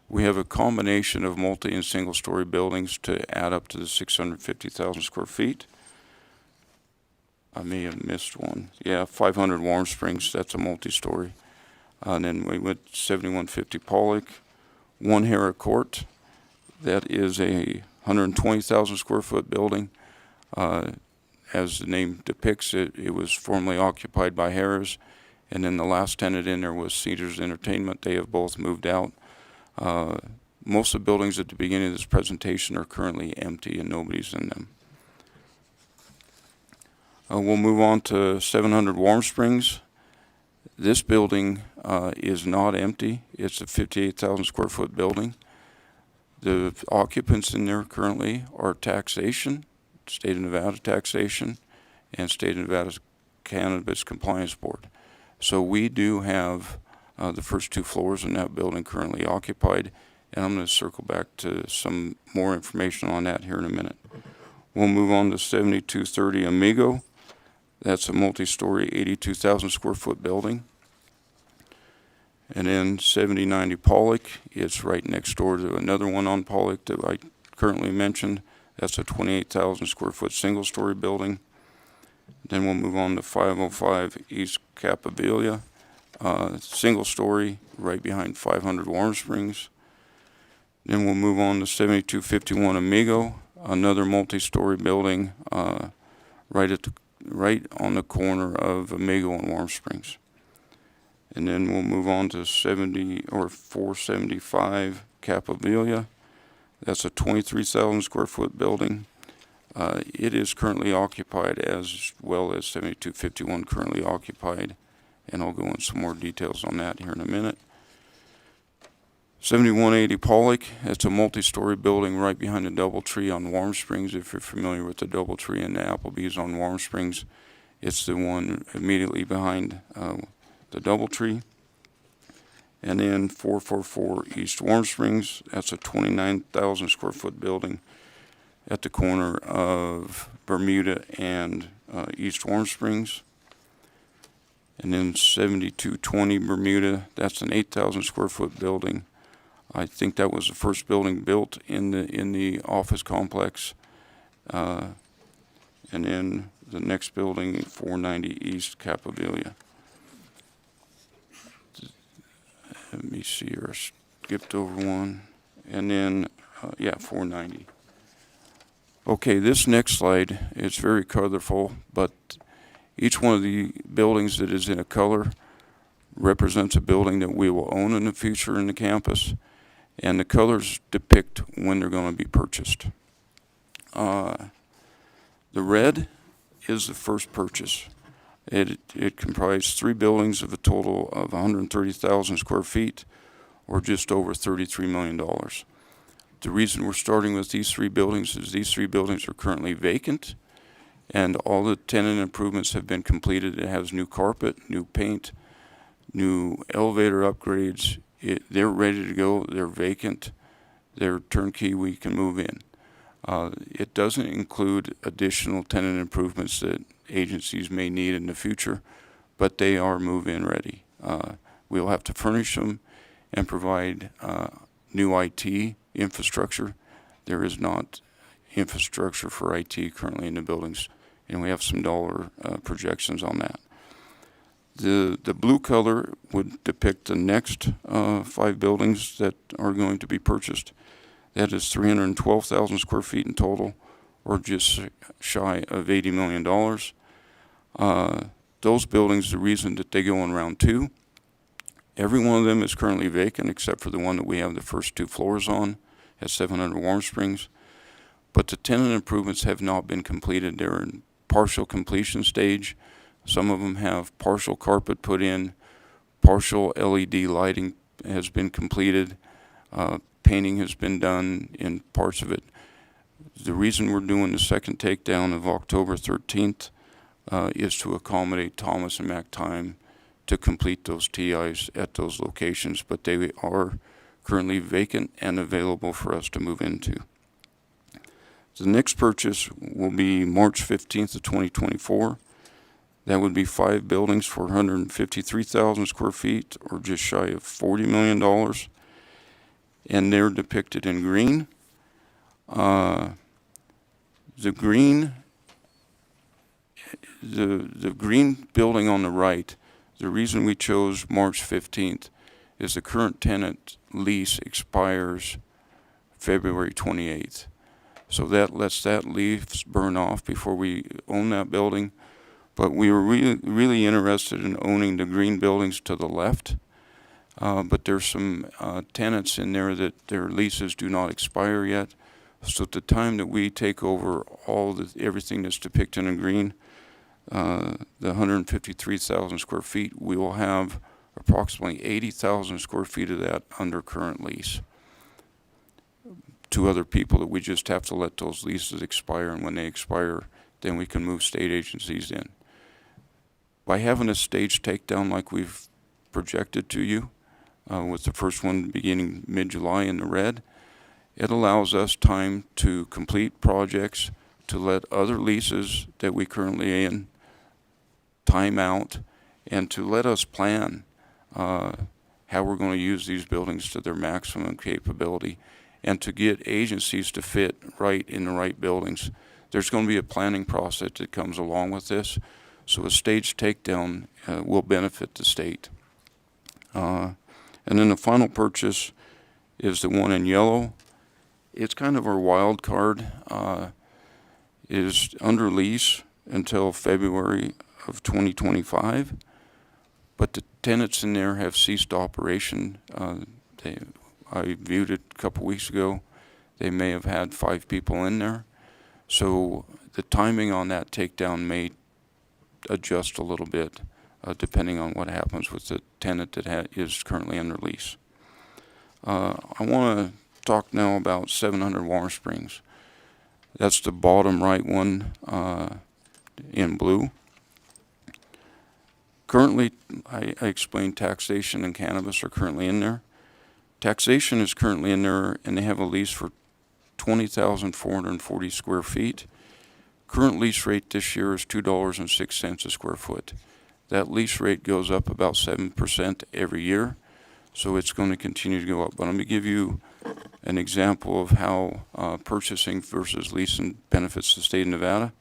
We have a combination of multi and single-story buildings to add up to the 650,000 square feet. I may have missed one. Yeah, 500 Warm Springs, that's a multi-story. And then we went 7150 Pollock, 1 Hera Court. That is a 120,000 square foot building. As the name depicts it, it was formerly occupied by Harrah's, and then the last tenant in there was Cedars Entertainment. They have both moved out. Most of the buildings at the beginning of this presentation are currently empty and nobody's in them. We'll move on to 700 Warm Springs. This building is not empty. It's a 58,000 square foot building. The occupants in there currently are taxation, State of Nevada taxation, and State of Nevada Cannabis Compliance Board. So we do have the first 2 floors in that building currently occupied, and I'm going to circle back to some more information on that here in a minute. We'll move on to 7230 Amigo. That's a multi-story 82,000 square foot building. And then 7090 Pollock, it's right next door to another one on Pollock that I currently mentioned. That's a 28,000 square foot single story building. Then we'll move on to 505 East Capabilia, single story right behind 500 Warm Springs. Then we'll move on to 7251 Amigo, another multi-story building right on the corner of Amigo and Warm Springs. And then we'll move on to 475 Capabilia. That's a 23,000 square foot building. It is currently occupied, as well as 7251 currently occupied, and I'll go into some more details on that here in a minute. 7180 Pollock, it's a multi-story building right behind the Doubletree on Warm Springs. If you're familiar with the Doubletree and the Applebee's on Warm Springs, it's the one immediately behind the Doubletree. And then 444 East Warm Springs, that's a 29,000 square foot building at the corner of Bermuda and East Warm Springs. And then 7220 Bermuda, that's an 8,000 square foot building. I think that was the first building built in the office complex. And then the next building, 490 East Capabilia. Let me see here, I skipped over one. And then, 490. Okay, this next slide is very colorful, but each one of the buildings that is in a color represents a building that we will own in the future in the campus, and the colors depict when they're going to be purchased. the red is the first purchase. It comprised 3 buildings of a total of 130,000 square feet, or just over $33 million. The reason we're starting with these 3 buildings is these 3 buildings are currently vacant, and all the tenant improvements have been completed. It has new carpet, new paint, new elevator upgrades. They're ready to go. They're vacant. They're turnkey. We can move in. It doesn't include additional tenant improvements that agencies may need in the future, but they are move-in ready. We'll have to furnish them and provide new IT infrastructure. There is not infrastructure for IT currently in the buildings, and we have some dollar projections on that. The blue color would depict the next 5 buildings that are going to be purchased. That is 312,000 square feet in total, or just shy of $80 million. Those buildings, the reason that they go in round 2, every one of them is currently vacant except for the one that we have the first 2 floors on at 700 Warm Springs. But the tenant improvements have not been completed. They're in partial completion stage. Some of them have partial carpet put in, partial LED lighting has been completed, painting has been done in parts of it. The reason we're doing the second takedown of October 13th is to accommodate Thomas and Mac time to complete those TIs at those locations, but they are currently vacant and available for us to move into. The next purchase will be March 15th of 2024. That would be 5 buildings for 153,000 square feet, or just shy of $40 million. And they're depicted in green. The green building on the right, the reason we chose March 15th is the current tenant lease expires February 28th. So that lets that lease burn off before we own that building. But we were really interested in owning the green buildings to the left. But there's some tenants in there that their leases do not expire yet. So at the time that we take over everything that's depicted in green, the 153,000 square feet, we will have approximately 80,000 square feet of that under current lease to other people that we just have to let those leases expire, and when they expire, then we can move state agencies in. By having a staged takedown like we've projected to you, with the first one beginning mid-July in the red, it allows us time to complete projects, to let other leases that we currently in time out, and to let us plan how we're going to use these buildings to their maximum capability, and to get agencies to fit right in the right buildings. There's going to be a planning process that comes along with this, so a staged takedown will benefit the state. And then the final purchase is the one in yellow. It's kind of our wild card. Is under lease until February of 2025, but the tenants in there have ceased operation. I viewed it a couple weeks ago. They may have had 5 people in there. So the timing on that takedown may adjust a little bit, depending on what happens with the tenant that is currently under lease. I want to talk now about 700 Warm Springs. That's the bottom right one in blue. Currently, I explained taxation and cannabis are currently in there. Taxation is currently in there, and they have a lease for 20,440 square feet. Current lease rate this year is $2.06 a square foot. That lease rate goes up about 7% every year, so it's going to continue to go up. But let me give you an example of how purchasing versus leasing benefits the state of Nevada.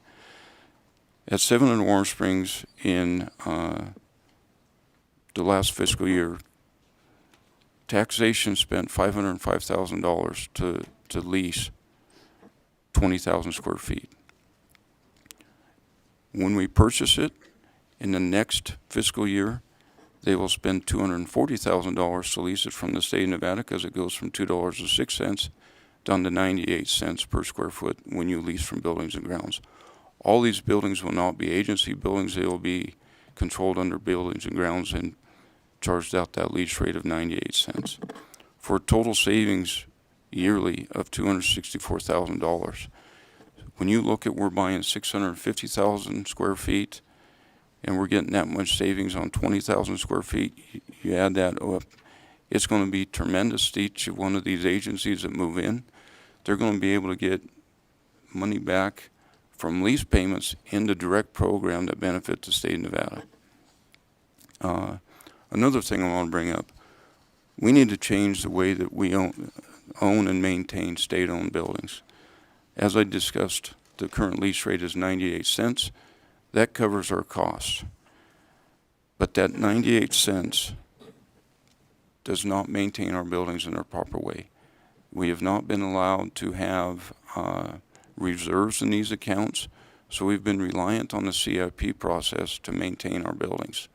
At 700 Warm Springs in the last fiscal year, taxation spent $505,000 to lease 20,000 square feet. When we purchase it in the next fiscal year, they will spend $240,000 to lease it from the state of Nevada, because it goes from $2.06 down to 98 cents per square foot when you lease from Buildings and Grounds. All these buildings will not be agency buildings. They will be controlled under Buildings and Grounds and charged out that lease rate of 98 cents. For a total savings yearly of $264,000. When you look at we're buying 650,000 square feet and we're getting that much savings on 20,000 square feet, you add that up, it's going to be tremendous to each one of these agencies that move in. They're going to be able to get money back from lease payments in the direct program that benefit the state of Nevada. Another thing I want to bring up, we need to change the way that we own and maintain state-owned buildings. As I discussed, the current lease rate is 98 cents. That covers our costs. But that 98 cents does not maintain our buildings in their proper way. We have not been allowed to have reserves in these accounts, so we've been reliant on the CIP process to maintain our buildings.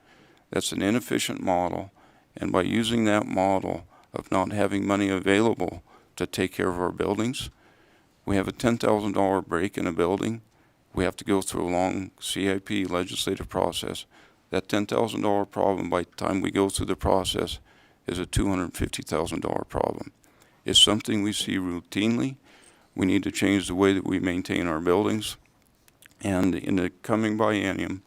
That's an inefficient model, and by using that model of not having money available to take care of our buildings, we have a $10,000 break in a building. We have to go through a long CIP legislative process. That $10,000 problem, by the time we go through the process, is a $250,000 problem. It's something we see routinely. We need to change the way that we maintain our buildings. And in the coming biennium,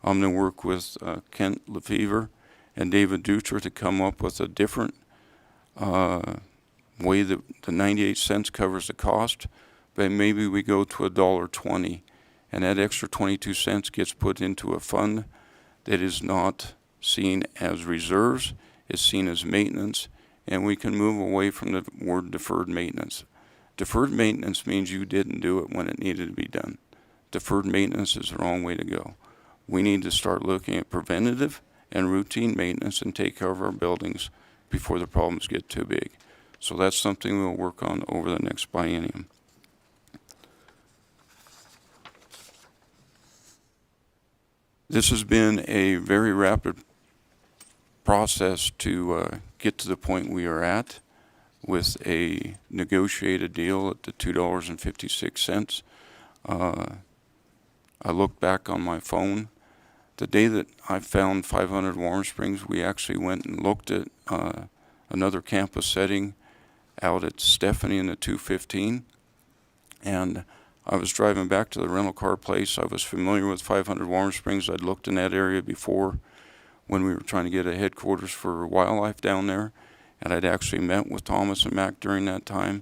I'm going to work with Kent Lefevre and David Dutra to come up with a different way that the 98 cents covers the cost, but maybe we go to $1.20, and that extra 22 cents gets put into a fund that is not seen as reserves, is seen as maintenance, and we can move away from the word deferred maintenance. Deferred maintenance means you didn't do it when it needed to be done. Deferred maintenance is the wrong way to go. We need to start looking at preventative and routine maintenance and take care of our buildings before the problems get too big. So that's something we'll work on over the next biennium. This has been a very rapid process to get to the point we are at with a negotiated deal at the $2.56. I looked back on my phone. The day that I found 500 Warm Springs, we actually went and looked at another campus setting out at Stephanie in the 215. And I was driving back to the rental car place. I was familiar with 500 Warm Springs. I'd looked in that area before when we were trying to get a headquarters for wildlife down there. And I'd actually met with Thomas and Mac during that time.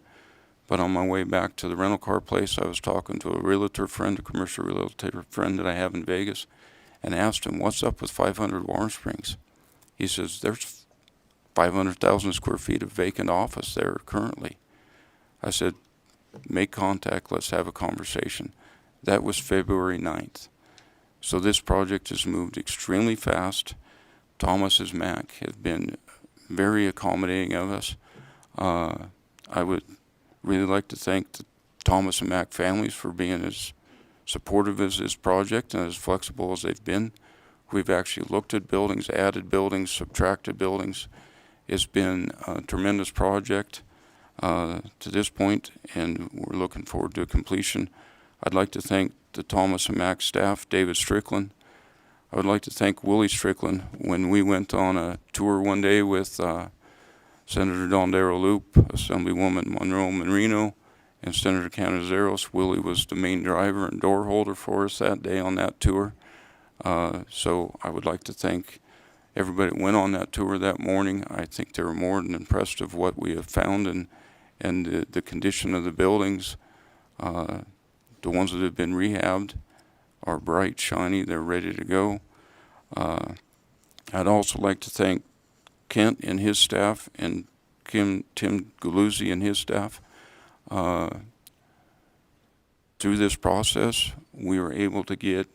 But on my way back to the rental car place, I was talking to a realtor friend, a commercial realtor friend that I have in Vegas, and asked him, what's up with 500 Warm Springs? He says, there's 500,000 square feet of vacant office there currently. I said, make contact, let's have a conversation. That was February 9th. So this project has moved extremely fast. Thomas and Mac have been very accommodating of us. I would really like to thank the Thomas and Mac families for being as supportive as this project and as flexible as they've been. We've actually looked at buildings, added buildings, subtracted buildings. It's been a tremendous project to this point, and we're looking forward to completion. I'd like to thank the Thomas and Mac staff, David Strickland. I would like to thank Willie Strickland. When we went on a tour one day with Senator Dondero Loop, Assemblywoman Monroe Marino, and Senator Canizares, Willie was the main driver and door holder for us that day on that tour. So I would like to thank everybody that went on that tour that morning. I think they were more than impressed of what we have found and the condition of the buildings. The ones that have been rehabbed are bright, shiny, they're ready to go. I'd also like to thank Kent and his staff and Tim Galuzzi and his staff. Through this process, we were able to get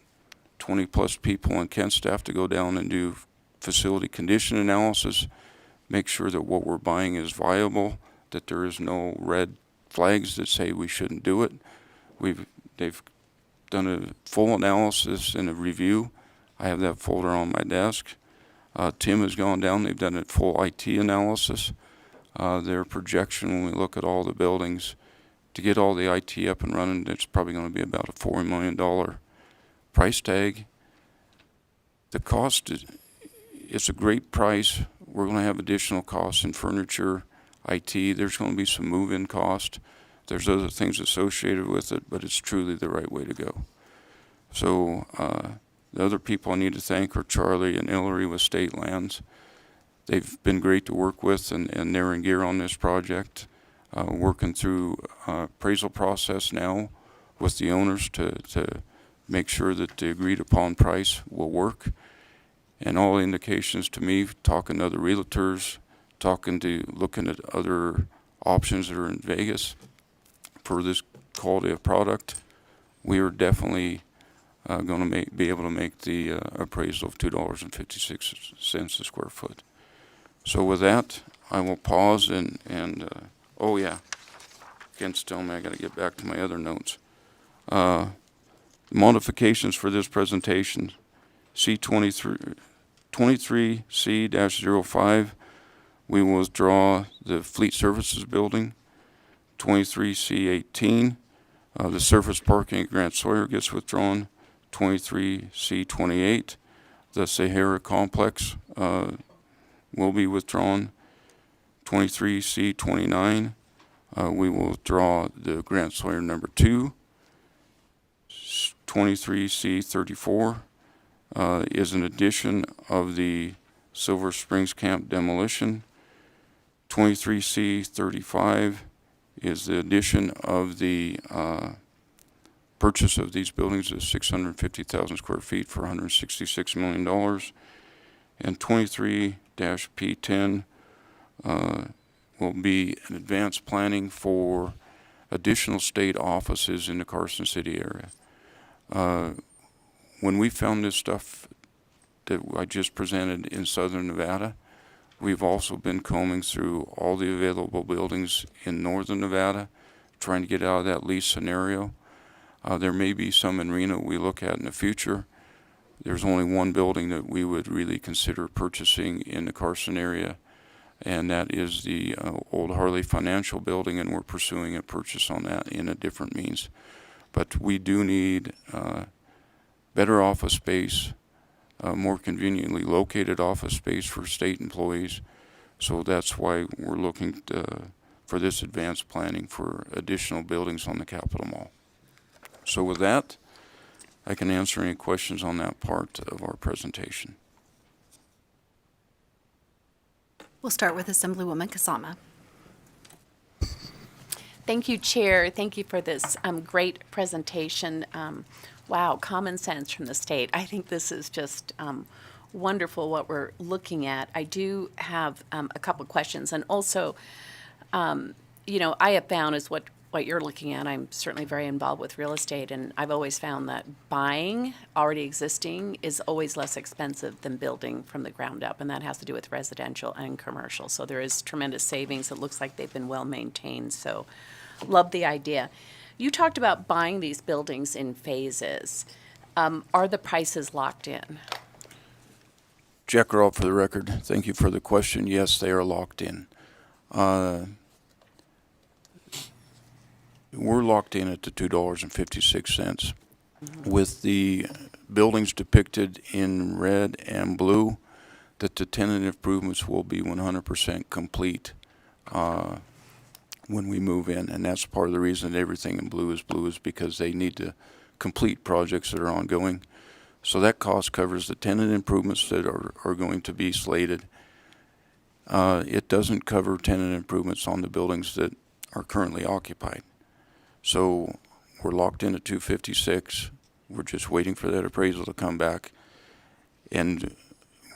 20 plus people on Kent's staff to go down and do facility condition analysis, make sure that what we're buying is viable, that there is no red flags that say we shouldn't do it. They've done a full analysis and a review. I have that folder on my desk. Tim has gone down, they've done a full IT analysis. Their projection, when we look at all the buildings, to get all the IT up and running, it's probably going to be about a $4 million price tag. The cost is, it's a great price. We're going to have additional costs in furniture, IT. There's going to be some move-in cost. There's other things associated with it, but it's truly the right way to go. So the other people I need to thank are Charlie and Hillary with State Lands. They've been great to work with, and they're in gear on this project. Working through appraisal process now with the owners to make sure that the agreed upon price will work. And all indications to me, talking to other realtors, looking at other options that are in Vegas for this quality of product, we are definitely going to be able to make the appraisal of $2.56 a square foot. So with that, I will pause and oh yeah, Ken's telling me I got to get back to my other notes. Modifications for this presentation, C23C-05, we will withdraw the Fleet Services Building. 23C-18, the surface parking at Grant Sawyer gets withdrawn. 23C-28, the Sahara Complex will be withdrawn. 23C-29, we will withdraw the Grant Sawyer number 2. 23C-34 is an addition of the Silver Springs Camp demolition. 23C-35 is the addition of the purchase of these buildings of 650,000 square feet for $166 million. And 23-P10 will be an advanced planning for additional state offices in the Carson City area. When we found this stuff that I just presented in southern Nevada, we've also been combing through all the available buildings in northern Nevada, trying to get out of that lease scenario. There may be some in Reno we look at in the future. There's only one building that we would really consider purchasing in the Carson area, and that is the old Harley Financial Building, and we're pursuing a purchase on that in a different means. But we do need better office space, more conveniently located office space for state employees. So that's why we're looking for this advanced planning for additional buildings on the Capitol Mall. So with that, I can answer any questions on that part of our presentation. We'll start with Assemblywoman Kasama. Thank you, Chair. Thank you for this great presentation. Wow, common sense from the state. I think this is just wonderful what we're looking at. I do have a couple of questions, and also, you know, I have found is what you're looking at. I'm certainly very involved with real estate, and I've always found that buying already existing is always less expensive than building from the ground up, and that has to do with residential and commercial. So there is tremendous savings. It looks like they've been well maintained, so love the idea. You talked about buying these buildings in phases. Are the prices locked in? Jack Robb for the record. Thank you for the question. Yes, they are locked in. We're locked in at the $2.56. With the buildings depicted in red and blue, that the tenant improvements will be 100% complete when we move in. And that's part of the reason that everything in blue is because they need to complete projects that are ongoing. So that cost covers the tenant improvements that are going to be slated. It doesn't cover tenant improvements on the buildings that are currently occupied. So we're locked in at 256. We're just waiting for that appraisal to come back. And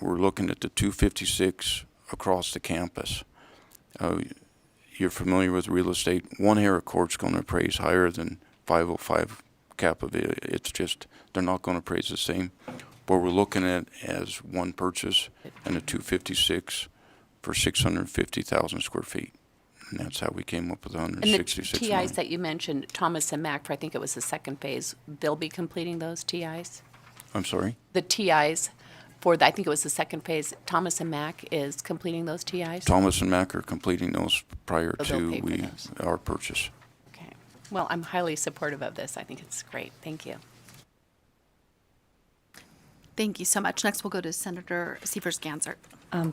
we're looking at the 256 across the campus. You're familiar with real estate. One Hera Court's going to appraise higher than 505 cap of it. It's just, they're not going to appraise the same. What we're looking at as one purchase and a 256 for 650,000 square feet. And that's how we came up with 166 And the million. TIs that you mentioned, Thomas and Mack, for I think it was the second phase, they'll be completing those TIs? I'm sorry? The TIs for the, I think it was the second phase. Thomas and Mack is completing those TIs? Thomas and Mack are completing those prior So they'll to pay for those. our purchase. Okay. Well, I'm highly supportive of this. I think it's great. Thank you. Thank you so much. Next, we'll go to Senator Severs-Gansert.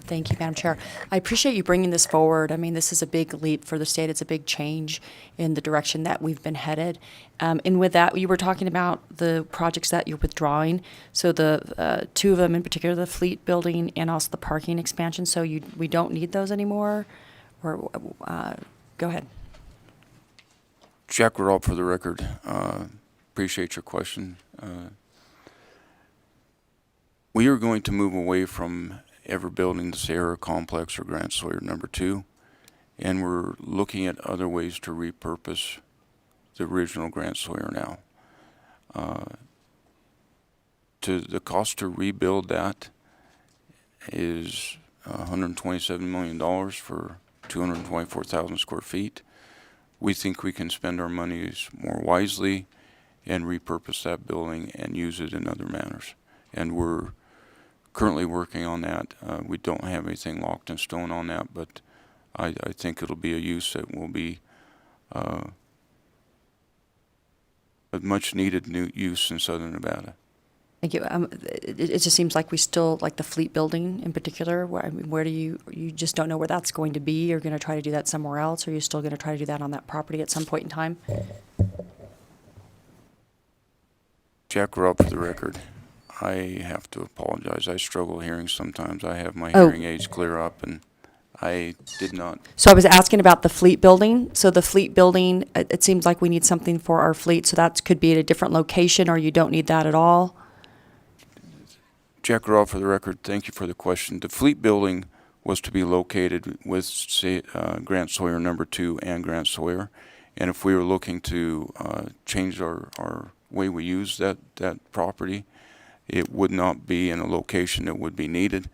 Thank you, Madam Chair. I appreciate you bringing this forward. I mean, this is a big leap for the state. It's a big change in the direction that we've been headed. And with that, you were talking about the projects that you're withdrawing. So the two of them in particular, the fleet building and also the parking expansion. So we don't need those anymore? Or go ahead. Jack Robb for the record. Appreciate your question. We are going to move away from ever building the Sierra Complex or Grant Sawyer number 2, and we're looking at other ways to repurpose the original Grant Sawyer now. The cost to rebuild that is $127 million for 224,000 square feet. We think we can spend our monies more wisely and repurpose that building and use it in other manners. And we're currently working on that. We don't have anything locked in stone on that, but I think it'll be a use that will be a much needed new use in southern Nevada. Thank you. It just seems like we still, like the fleet building in particular, where do you just don't know where that's going to be? You're going to try to do that somewhere else, or are you still going to try to do that on that property at some point in time? Jack Robb for the record. I have to apologize. I struggle hearing sometimes. I have my hearing aids clear up, and I did not. So I was asking about the fleet building. So the fleet building, it seems like we need something for our fleet, so that could be at a different location, or you don't need that at all? Jack Robb for the record. Thank you for the question. The fleet building was to be located with Grant Sawyer number 2 and Grant Sawyer. And if we were looking to change our way we use that property, it would not be in a location that would be needed.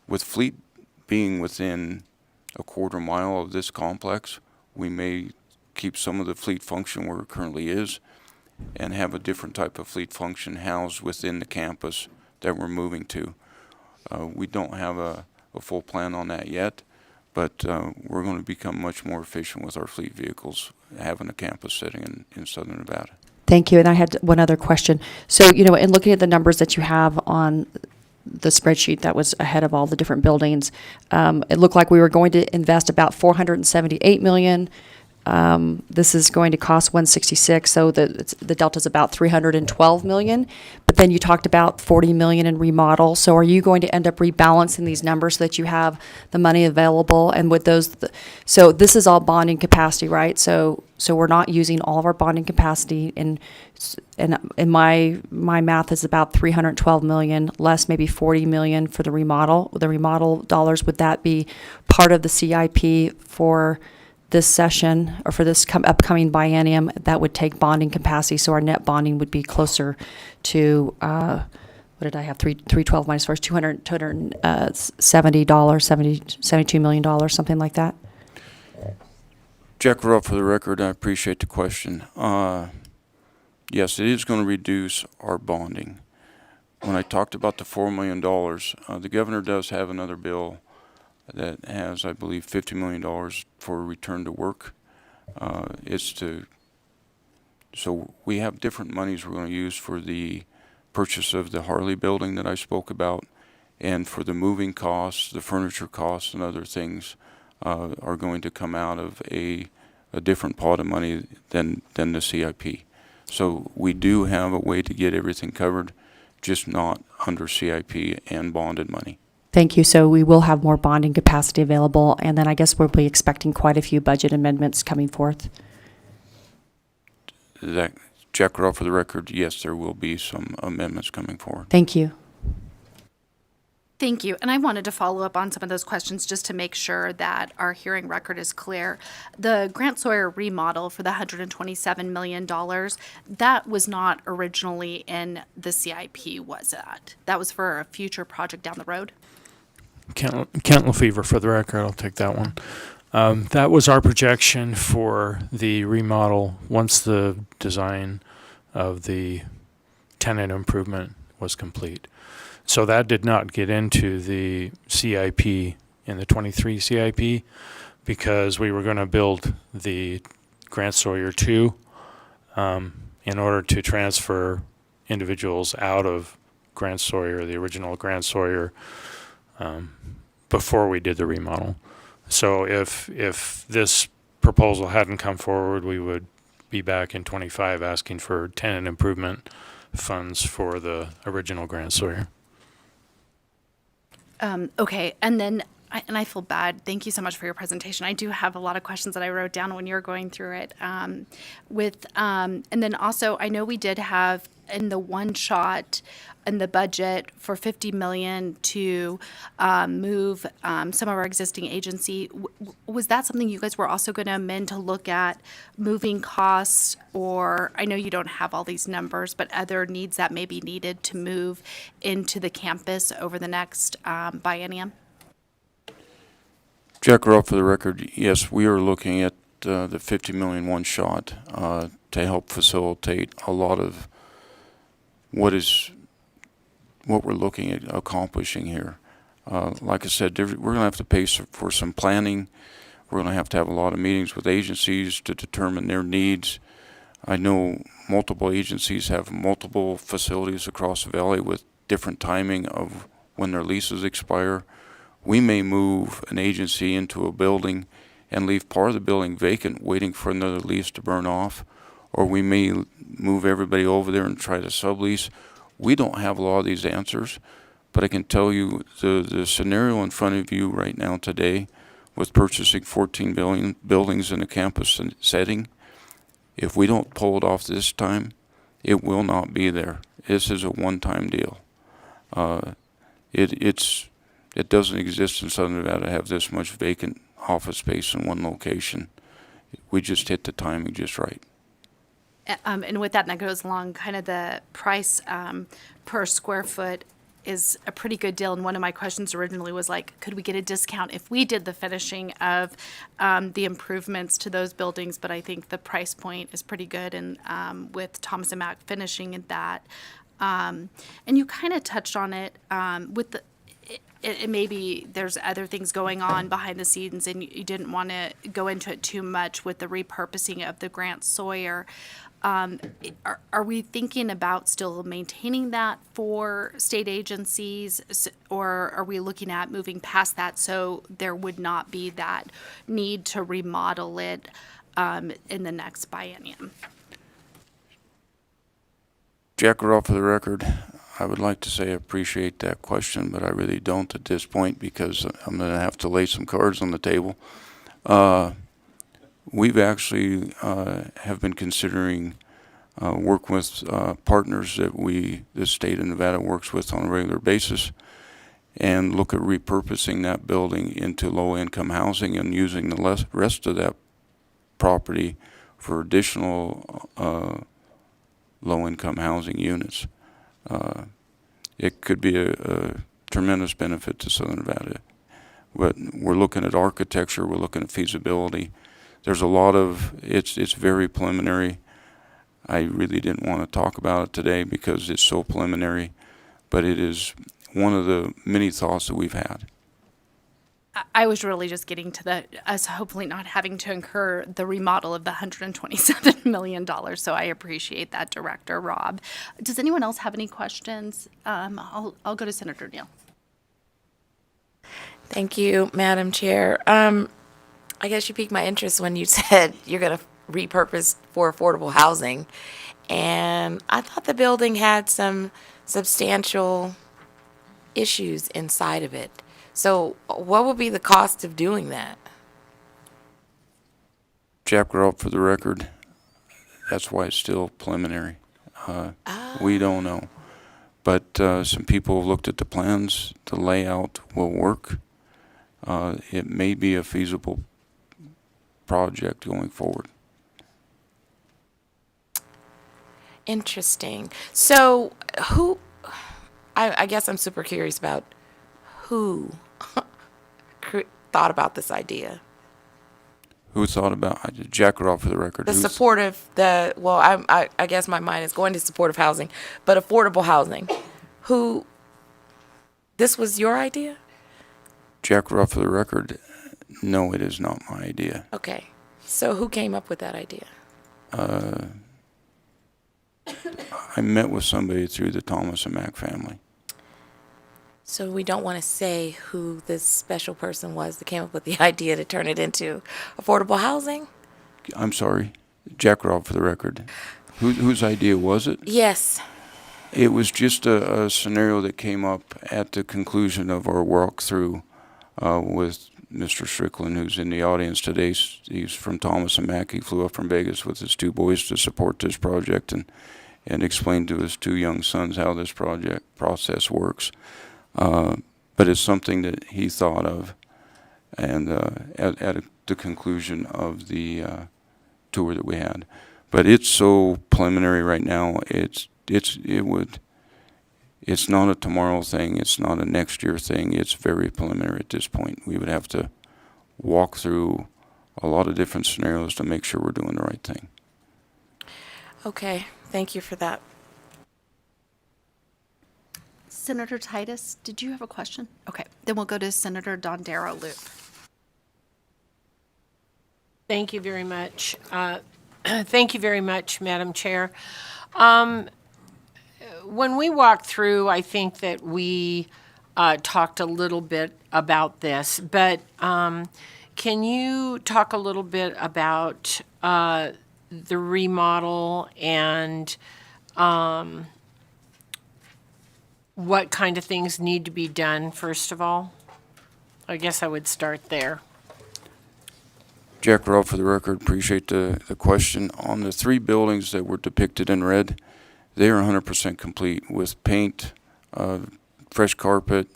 With fleet being within a quarter mile of this complex, we may keep some of the fleet function where it currently is and have a different type of fleet function housed within the campus that we're moving to. We don't have a full plan on that yet, but we're going to become much more efficient with our fleet vehicles having a campus sitting in southern Nevada. Thank you. And I had one other question. So, in looking at the numbers that you have on the spreadsheet that was ahead of all the different buildings, it looked like we were going to invest about $478 million. This is going to cost $166, so the delta is about $312 million. But then you talked about $40 million in remodel. So are you going to end up rebalancing these numbers so that you have the money available? And with those, so this is all bonding capacity, right? So we're not using all of our bonding capacity, and my math is about $312 million, less maybe $40 million for the remodel. The remodel dollars, would that be part of the CIP for this session or for this upcoming biennium? That would take bonding capacity, so our net bonding would be closer to what did I have? 312 minus first $272 million, something like that. Jack Robb for the record. I appreciate the question. Yes, it is going to reduce our bonding. When I talked about the $4 million, the governor does have another bill that has, I believe, $50 million for return to work. So we have different monies we're going to use for the purchase of the Harley building that I spoke about, and for the moving costs, the furniture costs, and other things are going to come out of a different pot of money than the CIP. So we do have a way to get everything covered, just not under CIP and bonded money. Thank you. So we will have more bonding capacity available, and then I guess we'll be expecting quite a few budget amendments coming forth. Jack Robb for the record, yes, there will be some amendments coming forward. Thank you. Thank you. And I wanted to follow up on some of those questions just to make sure that our hearing record is clear. The Grant Sawyer remodel for the $127 million, that was not originally in the CIP, was it? That was for a future project down the road? Kent Lefevre for the record, I'll take that one. That was our projection for the remodel once the design of the tenant improvement was complete. So that did not get into the CIP in the 23 CIP because we were going to build the Grant Sawyer 2 in order to transfer individuals out of Grant Sawyer, the original Grant Sawyer, before we did the remodel. So if this proposal hadn't come forward, we would be back in 25 asking for tenant improvement funds for the original Grant Sawyer. Okay, and then, I feel bad. Thank you so much for your presentation. I do have a lot of questions that I wrote down when you were going through it. And then also, I know we did have in the one shot in the budget for $50 million to move some of our existing agency. Was that something you guys were also going to amend to look at moving costs? Or I know you don't have all these numbers, but other needs that may be needed to move into the campus over the next biennium? Jack Robb for the record. Yes, we are looking at the $50 million one shot to help facilitate a lot of what we're looking at accomplishing here. Like I said, we're going to have to pay for some planning. We're going to have a lot of meetings with agencies to determine their needs. I know multiple agencies have multiple facilities across the valley with different timing of when their leases expire. We may move an agency into a building and leave part of the building vacant waiting for another lease to burn off, or we may move everybody over there and try to sublease. We don't have a lot of these answers, but I can tell you the scenario in front of you right now today with purchasing 14 buildings in a campus setting, if we don't pull it off this time, it will not be there. This is a one-time deal. It doesn't exist in Southern Nevada to have this much vacant office space in one location. We just hit the timing just right. And with that, and that goes along, kind of the price per square foot is a pretty good deal. And one of my questions originally was like, could we get a discount if we did the finishing of the improvements to those buildings? But I think the price point is pretty good, and with Thomas and Mack finishing at that. And you kind of touched on it with the. It maybe there's other things going on behind the scenes, and you didn't want to go into it too much with the repurposing of the Grant Sawyer. Are we thinking about still maintaining that for state agencies, or are we looking at moving past that so there would not be that need to remodel it in the next biennium? Jack Robb for the record. I would like to say I appreciate that question, but I really don't at this point because I'm going to have to lay some cards on the table. We've actually have been considering work with partners that the state of Nevada works with on a regular basis and look at repurposing that building into low-income housing and using the rest of that property for additional low-income housing units. It could be a tremendous benefit to Southern Nevada. But we're looking at architecture, we're looking at feasibility. There's a lot of, it's very preliminary. I really didn't want to talk about it today because it's so preliminary, but it is one of the many thoughts that we've had. I was really just getting to us hopefully not having to incur the remodel of the $127 million. So I appreciate that, Director Robb. Does anyone else have any questions? I'll go to Senator Neal. Thank you, Madam Chair. I guess you piqued my interest when you said you're going to repurpose for affordable housing. And I thought the building had some substantial issues inside of it. So what would be the cost of doing that? Jack Robb for the record. That's why it's still preliminary. We don't know. But some people have looked at the plans. The layout will work. It may be a feasible project going forward. Interesting. So I guess I'm super curious about who thought about this idea. Who thought about Jack Robb for the record? I guess my mind is going to supportive housing, but affordable housing. who, this was your idea? Jack Ruff, for the record, no, it is not my idea. Okay. So who came up with that idea? I met with somebody through the Thomas and Mack family. So we don't want to say who this special person was that came up with the idea to turn it into affordable housing? I'm sorry, Jack Ruff, for the record. Whose idea was it? Yes. It was just a scenario that came up at the conclusion of our walkthrough with Mr. Strickland, who's in the audience today. He's from Thomas and Mack. He flew up from Vegas with his 2 boys to support this project and explained to his 2 young sons how this project process works. But it's something that he thought of, and at the conclusion of the tour that we had. But it's so preliminary right now. It's not a tomorrow thing. It's not a next year thing. It's very preliminary at this point. We would have to walk through a lot of different scenarios to make sure we're doing the right thing. Okay. Thank you for that. Senator Titus, did you have a question? Okay, then we'll go to Senator Dondero Loop. Thank you very much. Thank you very much, Madam Chair. When we walked through, I think that we talked a little bit about this, but can you talk a little bit about the remodel and what kind of things need to be done, first of all? I guess I would start there. Jack Ruff, for the record, appreciate the question. On the 3 buildings that were depicted in red, they are 100% complete with paint, fresh carpet,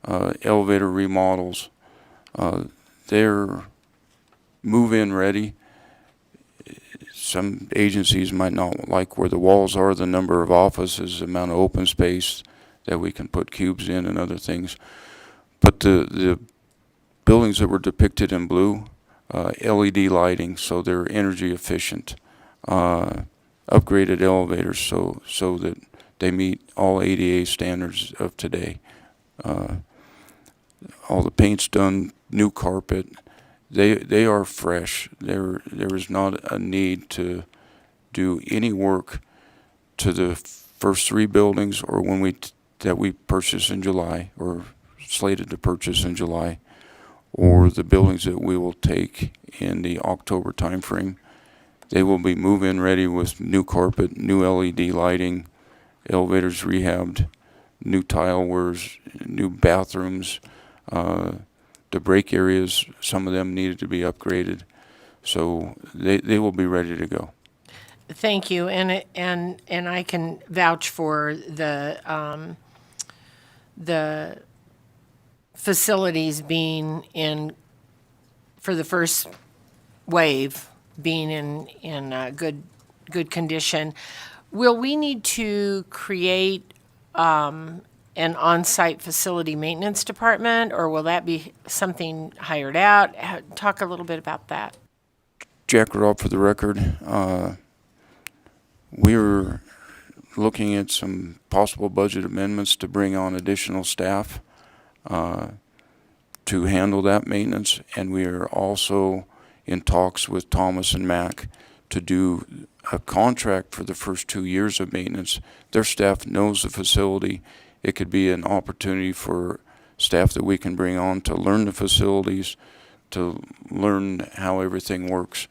elevator remodels. They're move-in ready. Some agencies might not like where the walls are, the number of offices, the amount of open space that we can put cubes in and other things. But the buildings that were depicted in blue, LED lighting, so they're energy efficient, upgraded elevators so that they meet all ADA standards of today. All the paint's done, new carpet. They are fresh. There is not a need to do any work to the first 3 buildings or that we purchased in July or slated to purchase in July, or the buildings that we will take in the October timeframe. They will be move-in ready with new carpet, new LED lighting, elevators rehabbed, new tile wares, new bathrooms. The break areas, some of them needed to be upgraded. So they will be ready to go. Thank you, and I can vouch for the facilities being in, for the first wave, being in good condition. Will we need to create an on-site facility maintenance department, or will that be something hired out? Talk a little bit about that. Jack Rupp, for the record. We're looking at some possible budget amendments to bring on additional staff to handle that maintenance, and we are also in talks with Thomas and Mack to do a contract for the first 2 years of maintenance. Their staff knows the facility. It could be an opportunity for staff that we can bring on to learn the facilities, to learn how everything works.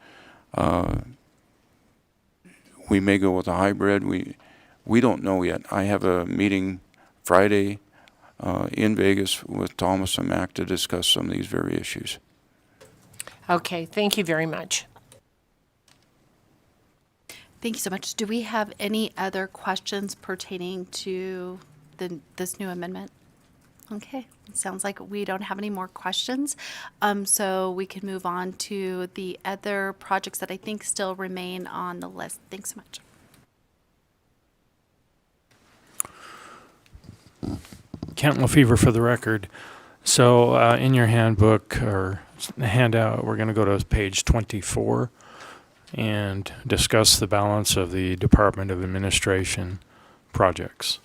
We may go with a hybrid. We don't know yet. I have a meeting Friday in Vegas with Thomas and Mack to discuss some of these very issues. Okay, thank you very much. Thank you so much. Do we have any other questions pertaining to this new amendment? Okay, it sounds like we don't have any more questions. So we can move on to the other projects that I think still remain on the list. Thanks so much. Kent Lefevre for the record. So in your handbook or handout, we're going to go to page 24 and discuss the balance of the Department of Administration projects.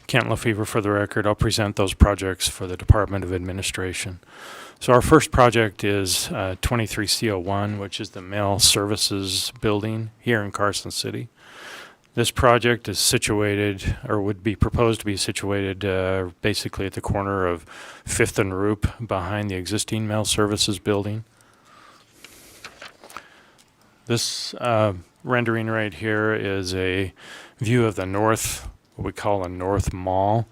Kent Lefevre for the record. I'll present those projects for the Department of Administration. So our first project is 23C01, which is the Mail Services Building here in Carson City. This project is situated, or would be proposed to be situated, basically at the corner of 5th and Roop behind the existing Mail Services Building. This rendering right here is a view of the north, what we call a North Mall,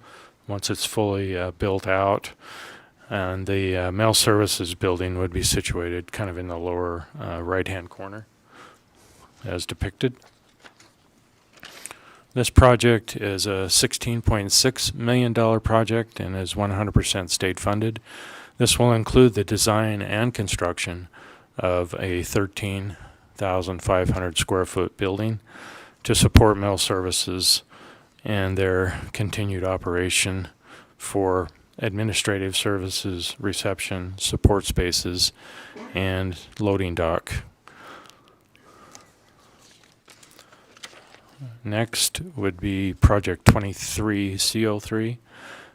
once it's fully built out. And the Mail Services Building would be situated kind of in the lower right-hand corner, as depicted. This project is a $16.6 million project and is 100% state funded. This will include the design and construction of a 13,500 square foot building to support mail services and their continued operation for administrative services, reception, support spaces, and loading dock. Next would be Project 23C03,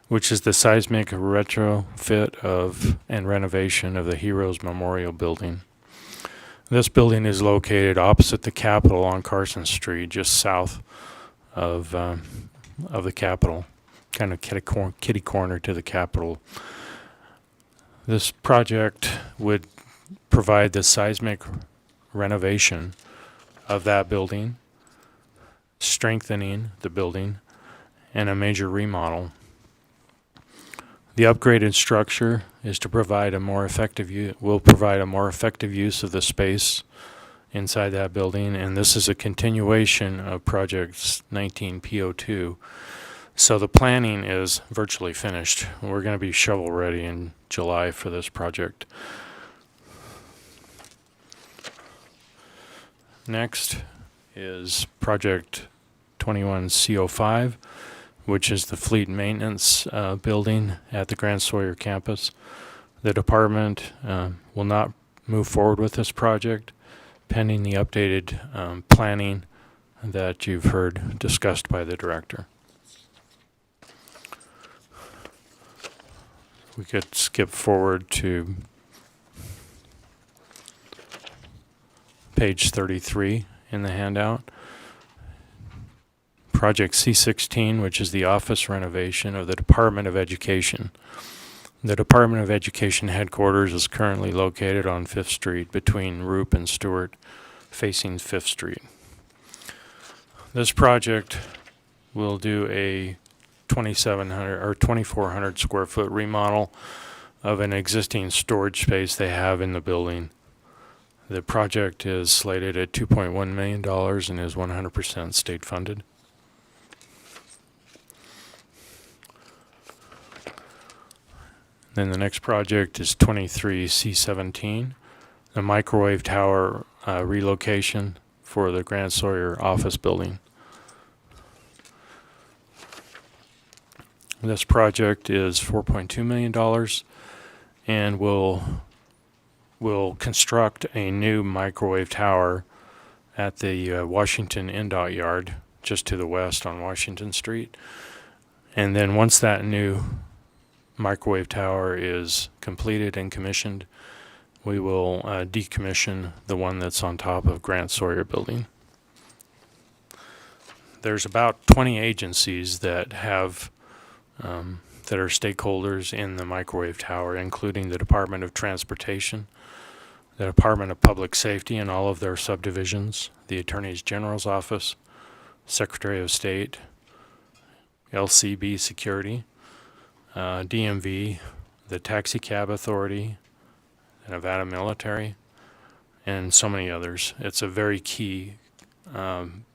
which is the seismic retrofit of and renovation of the Heroes Memorial Building. This building is located opposite the Capitol on Carson Street, just south of the Capitol, kind of kitty corner to the Capitol. This project would provide the seismic renovation of that building, strengthening the building, and a major remodel. The upgraded structure is to provide a more effective use of the space inside that building, and this is a continuation of Project 19P02. So the planning is virtually finished. We're going to be shovel ready in July for this project. Next is Project 21C05, which is the fleet maintenance building at the Grant Sawyer campus. The department will not move forward with this project pending the updated planning that you've heard discussed by the director. We could skip forward to page 33 in the handout. Project C16, which is the office renovation of the Department of Education. The Department of Education headquarters is currently located on 5th Street between Roop and Stewart, facing 5th Street. This project will do a 2,700 or 2,400 square foot remodel of an existing storage space they have in the building. The project is slated at $2.1 million and is 100% state funded. Then the next project is 23C17, the microwave tower relocation for the Grant Sawyer office building. This project is $4.2 million and will construct a new microwave tower at the Washington INDOT yard just to the west on Washington Street. And then once that new microwave tower is completed and commissioned, we will decommission the one that's on top of Grant Sawyer building. There's about 20 agencies that have that are stakeholders in the microwave tower, including the Department of Transportation, the Department of Public Safety and all of their subdivisions, the Attorney General's Office, Secretary of State, LCB Security, DMV, the Taxi Cab Authority, the Nevada Military, and so many others. It's a very key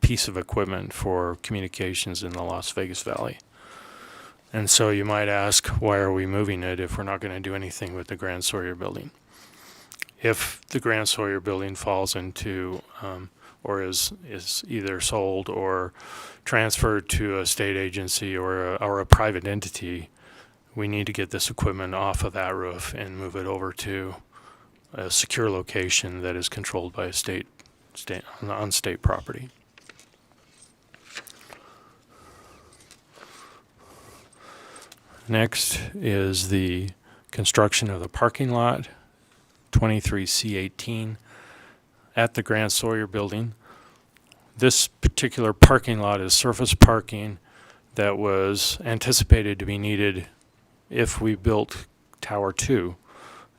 piece of equipment for communications in the Las Vegas Valley. And so you might ask, why are we moving it if we're not going to do anything with the Grant Sawyer building? If the Grant Sawyer building falls into or is either sold or transferred to a state agency or a private entity, we need to get this equipment off of that roof and move it over to a secure location that is controlled by a state on state property. Next is the construction of the parking lot, 23C18, at the Grant Sawyer building. This particular parking lot is surface parking that was anticipated to be needed if we built Tower 2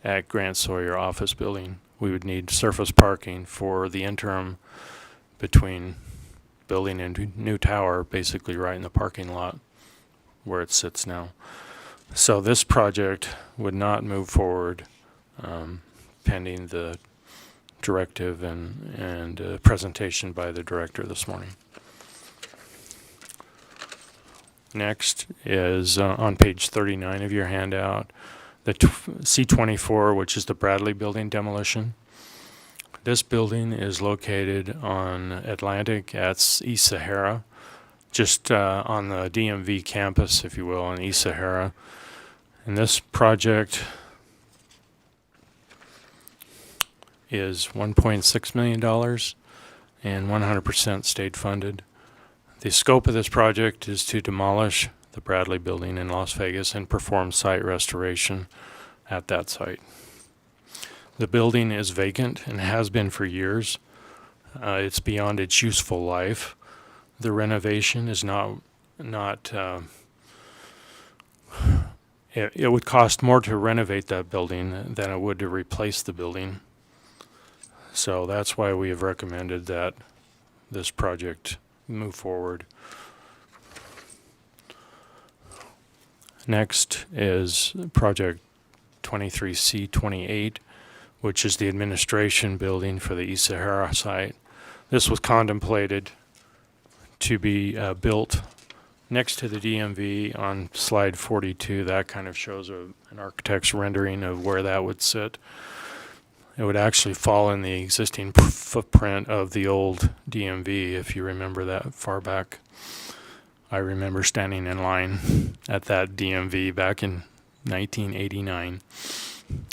at Grant Sawyer office building. We would need surface parking for the interim between building and new tower, basically right in the parking lot where it sits now. So this project would not move forward pending the directive and presentation by the director this morning. Next is on page 39 of your handout, the C24, which is the Bradley building demolition. This building is located on Atlantic at East Sahara, just on the DMV campus, if you will, on East Sahara. And this project is $1.6 million and 100% state funded. The scope of this project is to demolish the Bradley building in Las Vegas and perform site restoration at that site. The building is vacant and has been for years. It's beyond its useful life. The renovation is it would cost more to renovate that building than it would to replace the building. So that's why we have recommended that this project move forward. Next is project 23C28, which is the administration building for the East Sahara site. This was contemplated to be built next to the DMV on slide 42. That kind of shows an architect's rendering of where that would sit. It would actually fall in the existing footprint of the old DMV, if you remember that far back. I remember standing in line at that DMV back in 1989.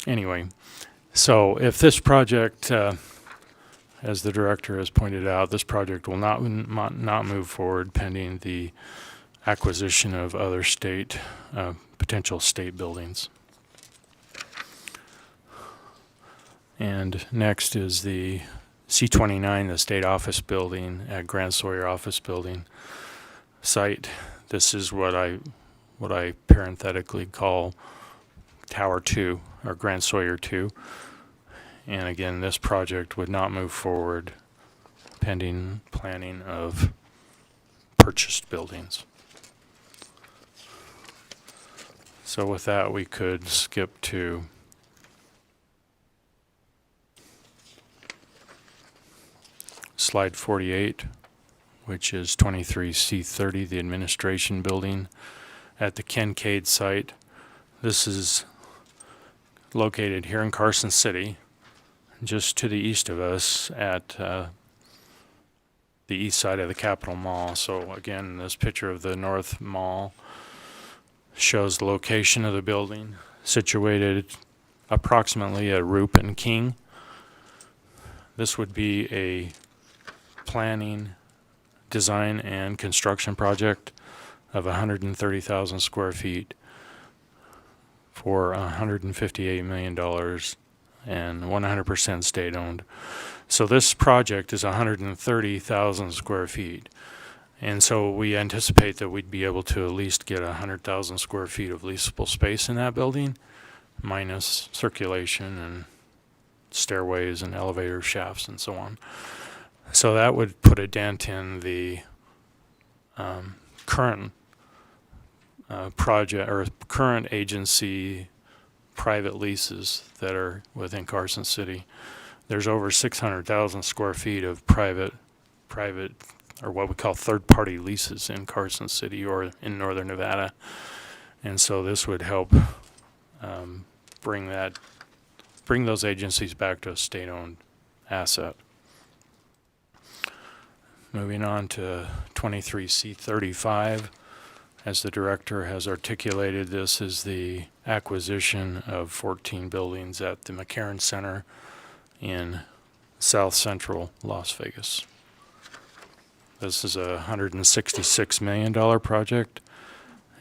Anyway, so if this project, as the director has pointed out, this project will not move forward pending the acquisition of other state, potential state buildings. And next is the C29, the state office building at Grant Sawyer office building site. This is what I parenthetically call Tower 2 or Grant Sawyer 2. And again, this project would not move forward pending planning of purchased buildings. So with that, we could skip to slide 48, which is 23C30, the administration building at the Kincaid site. This is located here in Carson City, just to the east of us at the east side of the Capitol Mall. So again, this picture of the North Mall shows the location of the building, situated approximately at Roop and King. This would be a planning, design, and construction project of 130,000 square feet for $158 million and 100% state-owned. So this project is 130,000 square feet. And so we anticipate that we'd be able to at least get 100,000 square feet of leasable space in that building, minus circulation and stairways and elevator shafts and so on. So that would put a dent in the current project or current agency private leases that are within Carson City. There's over 600,000 square feet of private or what we call third-party leases in Carson City or in northern Nevada. And so this would help bring those agencies back to a state-owned asset. Moving on to 23C35, as the director has articulated, this is the acquisition of 14 buildings at the McCarran Center in South Central Las Vegas. This is a $166 million project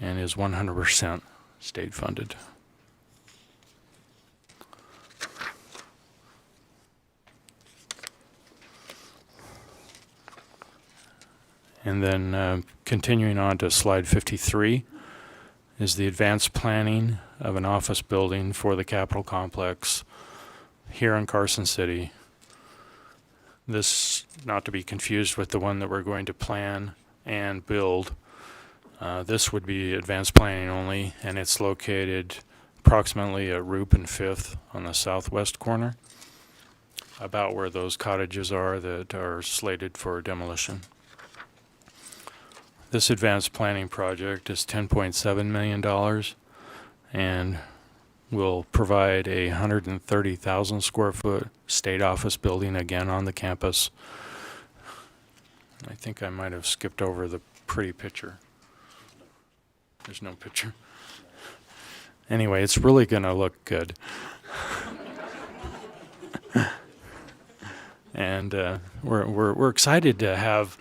and is 100% state funded. And then continuing on to slide 53 is the advanced planning of an office building for the Capitol complex here in Carson City. This, not to be confused with the one that we're going to plan and build. This would be advanced planning only, and it's located approximately at Roop and 5th on the southwest corner, about where those cottages are that are slated for demolition. This advanced planning project is $10.7 million and will provide a 130,000 square foot state office building again on the campus. I think I might have skipped over the pretty picture. There's no picture. Anyway, it's really going to look good. And we're excited to have,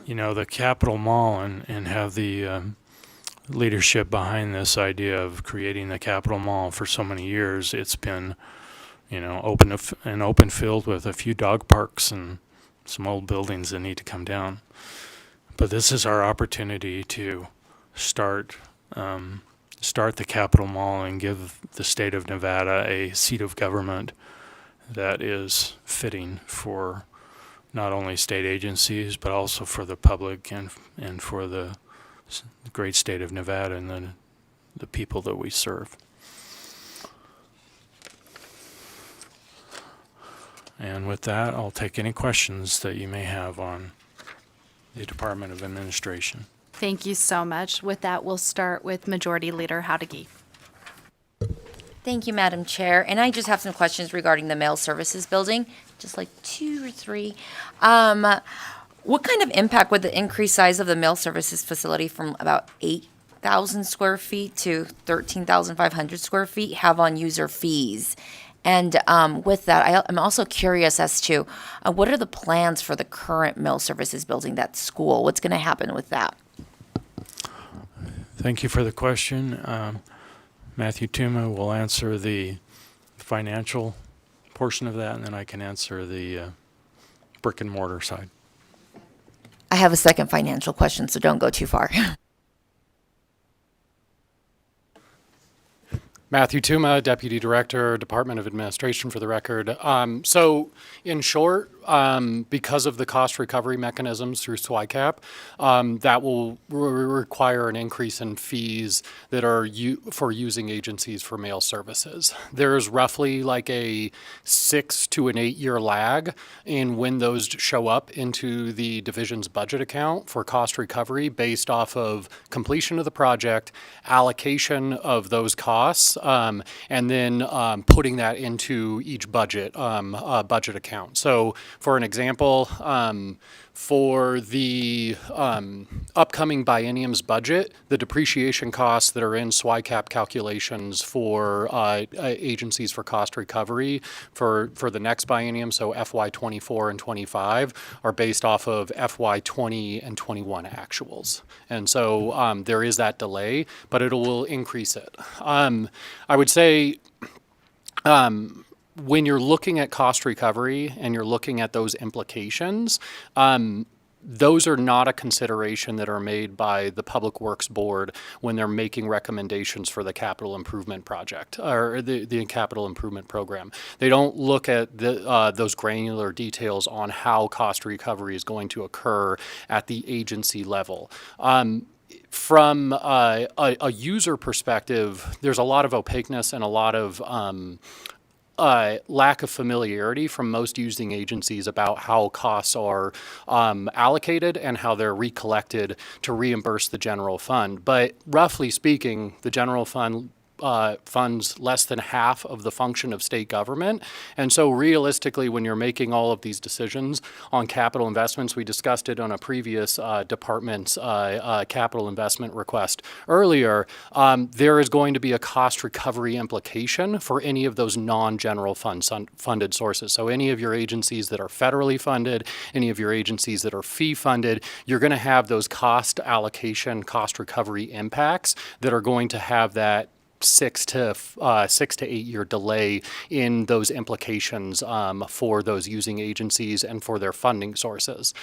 you know, the Capitol Mall and have the leadership behind this idea of creating the Capitol Mall for so many years. It's been, you know, an open field with a few dog parks and some old buildings that need to come down. But this is our opportunity to start the Capitol Mall and give the state of Nevada a seat of government that is fitting for not only state agencies, but also for the public and for the great state of Nevada and the people that we serve. And with that, I'll take any questions that you may have on the Department of Administration. Thank you so much. With that, we'll start with Majority Leader Howdeggy. Thank you, Madam Chair. And I just have some questions regarding the mail services building, just like 2 or 3. What kind of impact would the increased size of the mail services facility from about 8,000 square feet to 13,500 square feet have on user fees? And with that, I'm also curious as to what are the plans for the current mail services building, that school? What's going to happen with that? Thank you for the question. Matthew Tuma will answer the financial portion of that, and then I can answer the brick and mortar side. I have a second financial question, so don't go too far. Matthew Tuma, Deputy Director, Department of Administration, for the record. So in short, because of the cost recovery mechanisms through CIP, that will require an increase in fees that are for using agencies for mail services. There's roughly like a 6 to an 8 year lag in when those show up into the division's budget account for cost recovery based off of completion of the project, allocation of those costs, and then putting that into each budget account. So for an example, for the upcoming biennium's budget, the depreciation costs that are in SWICAP calculations for agencies for cost recovery for the next biennium, so FY24 and 25, are based off of FY20 and 21 actuals. And so there is that delay, but it will increase it. I would say when you're looking at cost recovery and you're looking at those implications, those are not a consideration that are made by the Public Works Board when they're making recommendations for the capital improvement project or the capital improvement program. They don't look at those granular details on how cost recovery is going to occur at the agency level. From a user perspective, there's a lot of opaqueness and a lot of lack of familiarity from most using agencies about how costs are allocated and how they're recollected to reimburse the general fund. But roughly speaking, the general fund funds less than half of the function of state government. And so realistically, when you're making all of these decisions on capital investments, we discussed it on a previous department's capital investment request earlier, there is going to be a cost recovery implication for any of those non-general funded sources. So any of your agencies that are federally funded, any of your agencies that are fee funded, you're going to have those cost allocation, cost recovery impacts that are going to have that 6 to 8 year delay in those implications for those using agencies and for their funding sources.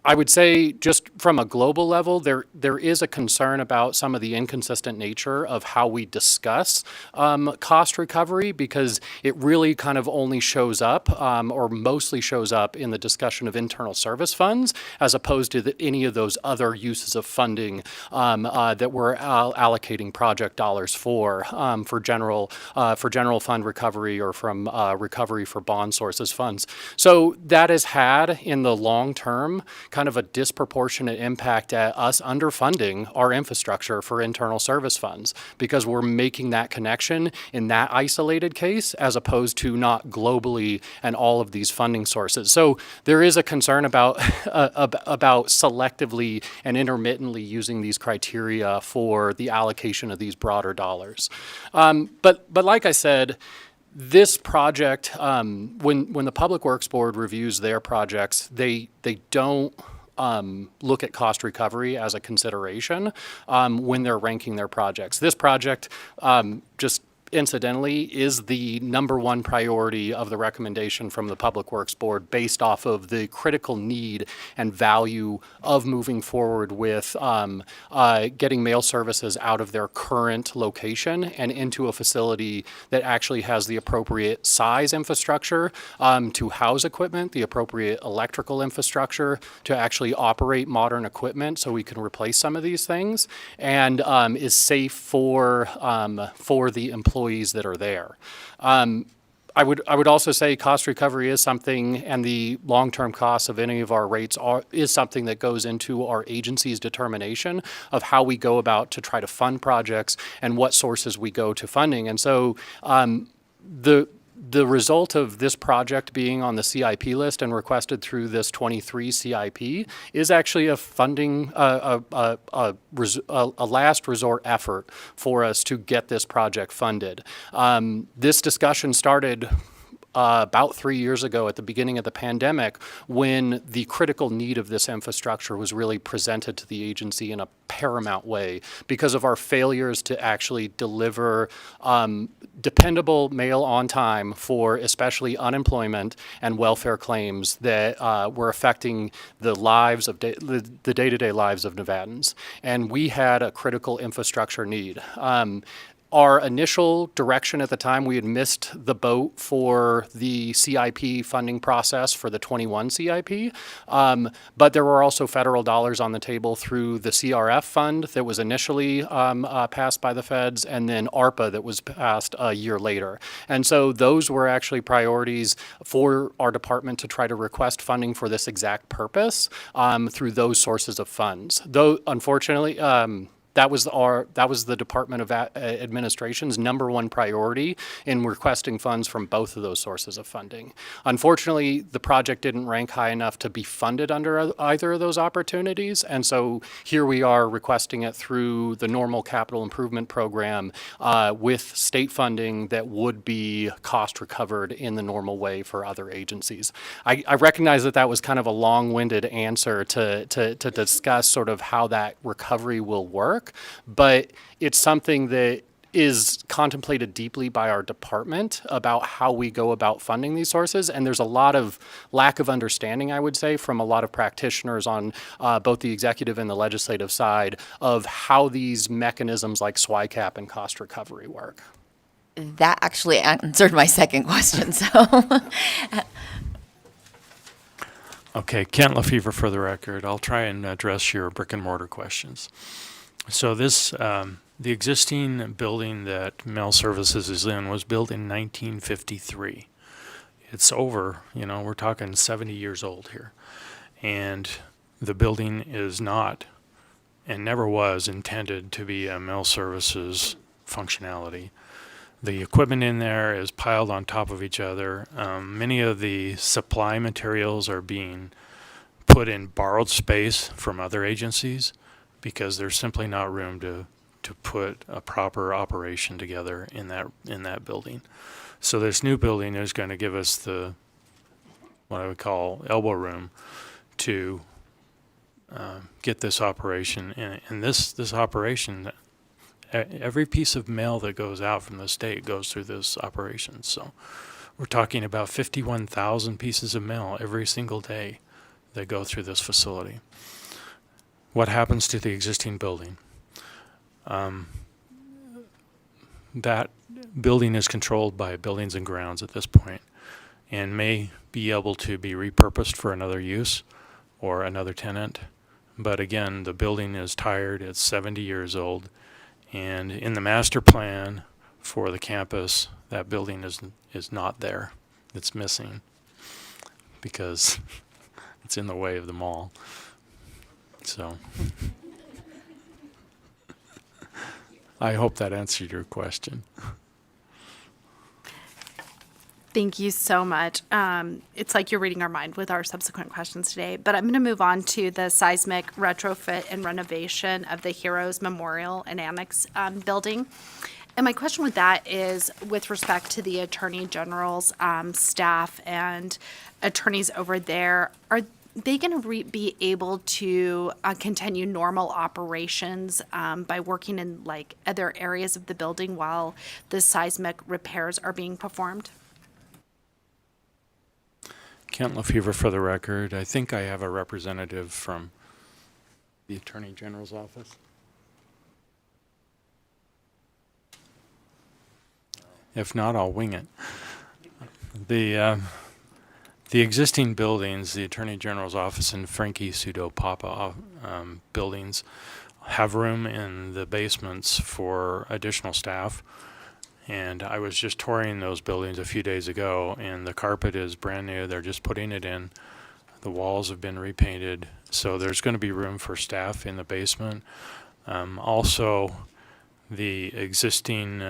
I would say just from a global level, there is a concern about some of the inconsistent nature of how we discuss cost recovery, because it really kind of only shows up or mostly shows up in the discussion of internal service funds, as opposed to any of those other uses of funding that we're allocating project dollars for general fund recovery or from recovery for bond sources funds. So that has had in the long term kind of a disproportionate impact at us underfunding our infrastructure for internal service funds, because we're making that connection in that isolated case as opposed to not globally and all of these funding sources. So there is a concern about about selectively and intermittently using these criteria for the allocation of these broader dollars. But like I said, this project, when the Public Works Board reviews their projects, they don't look at cost recovery as a consideration when they're ranking their projects. This project, just incidentally, is the -- priority of the recommendation from the Public Works Board, based off of the critical need and value of moving forward with getting mail services out of their current location and into a facility that actually has the appropriate size infrastructure to house equipment, the appropriate electrical infrastructure to actually operate modern equipment so we can replace some of these things, and is safe for the employees that are there. I would also say cost recovery is something, and the long-term costs of any of our rates is something that goes into our agency's determination of how we go about to try to fund projects and what sources we go to funding. And so the result of this project being on the CIP list and requested through this 23 CIP is actually a funding, a last resort effort for us to get this project funded. This discussion started about 3 years ago at the beginning of the pandemic, when the critical need of this infrastructure was really presented to the agency in a paramount way because of our failures to actually deliver dependable mail on time for especially unemployment and welfare claims that were affecting the lives of the day-to-day lives of Nevadans. And we had a critical infrastructure need. Our initial direction at the time, we had missed the boat for the CIP funding process for the 21 CIP, but there were also federal dollars on the table through the CRF fund that was initially passed by the feds, and then ARPA that was passed a year later. And so those were actually priorities for our department to try to request funding for this exact purpose through those sources of funds. Though, unfortunately, that was the Department of Administration's #1 priority in requesting funds from both of those sources of funding. Unfortunately, the project didn't rank high enough to be funded under either of those opportunities, and so here we are requesting it through the normal capital improvement program with state funding that would be cost recovered in the normal way for other agencies. I recognize that was kind of a long-winded answer to discuss sort of how that recovery will work, but it's something that is contemplated deeply by our department about how we go about funding these sources. And there's a lot of lack of understanding, I would say, from a lot of practitioners on both the executive and the legislative side of how these mechanisms like SWICAP and cost recovery work. That actually answered my second question, so. Okay, Kent Lefevre for the record. I'll try and address your brick and mortar questions. So this, the existing building that Mail Services is in was built in 1953. It's over, we're talking 70 years old here. And the building is not and never was intended to be a Mail Services functionality. The equipment in there is piled on top of each other. Many of the supply materials are being put in borrowed space from other agencies, because there's simply not room to put a proper operation together in that building. So this new building is going to give us what I would call elbow room to get this operation. And this operation, every piece of mail that goes out from the state goes through this operation. So we're talking about 51,000 pieces of mail every single day that go through this facility. What happens to the existing building? That building is controlled by Buildings and Grounds at this point and may be able to be repurposed for another use or another tenant. But again, the building is tired, it's 70 years old, and in the master plan for the campus, that building is not there. It's missing because it's in the way of the mall. So I hope that answered your question. Thank you so much. It's like you're reading our mind with our subsequent questions today, but I'm going to move on to the seismic retrofit and renovation of the Heroes Memorial and Annex building. And my question with that is with respect to the Attorney General's staff and attorneys over there, are they going to be able to continue normal operations by working in like other areas of the building while the seismic repairs are being performed? Kent Lefevre for the record. I think I have a representative from the Attorney General's office. If not, I'll wing it. The existing buildings, the Attorney General's office and Frankie Pseudo Papa buildings, have room in the basements for additional staff. And I was just touring those buildings a few days ago, and the carpet is brand new. They're just putting it in. The walls have been repainted. So there's going to be room for staff in the basement. Also, the existing,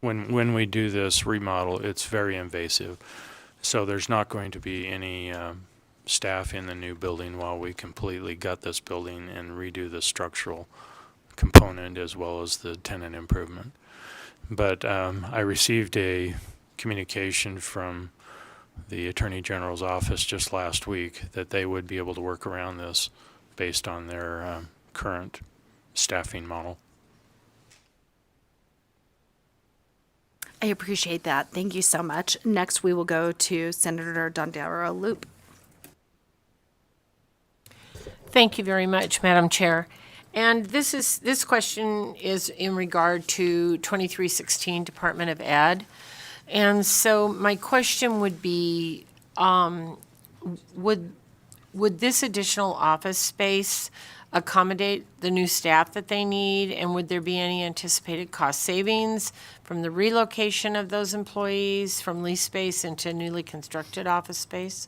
when we do this remodel, it's very invasive. So there's not going to be any staff in the new building while we completely gut this building and redo the structural component as well as the tenant improvement. But I received a communication from the Attorney General's office just last week that they would be able to work around this based on their current staffing model. I appreciate that. Thank you so much. Next, we will go to Senator Dondero Loop. Thank you very much, Madam Chair. And this question is in regard to 2316 Department of Ed. And so my question would be, would this additional office space accommodate the new staff that they need? And would there be any anticipated cost savings from the relocation of those employees from lease space into newly constructed office space?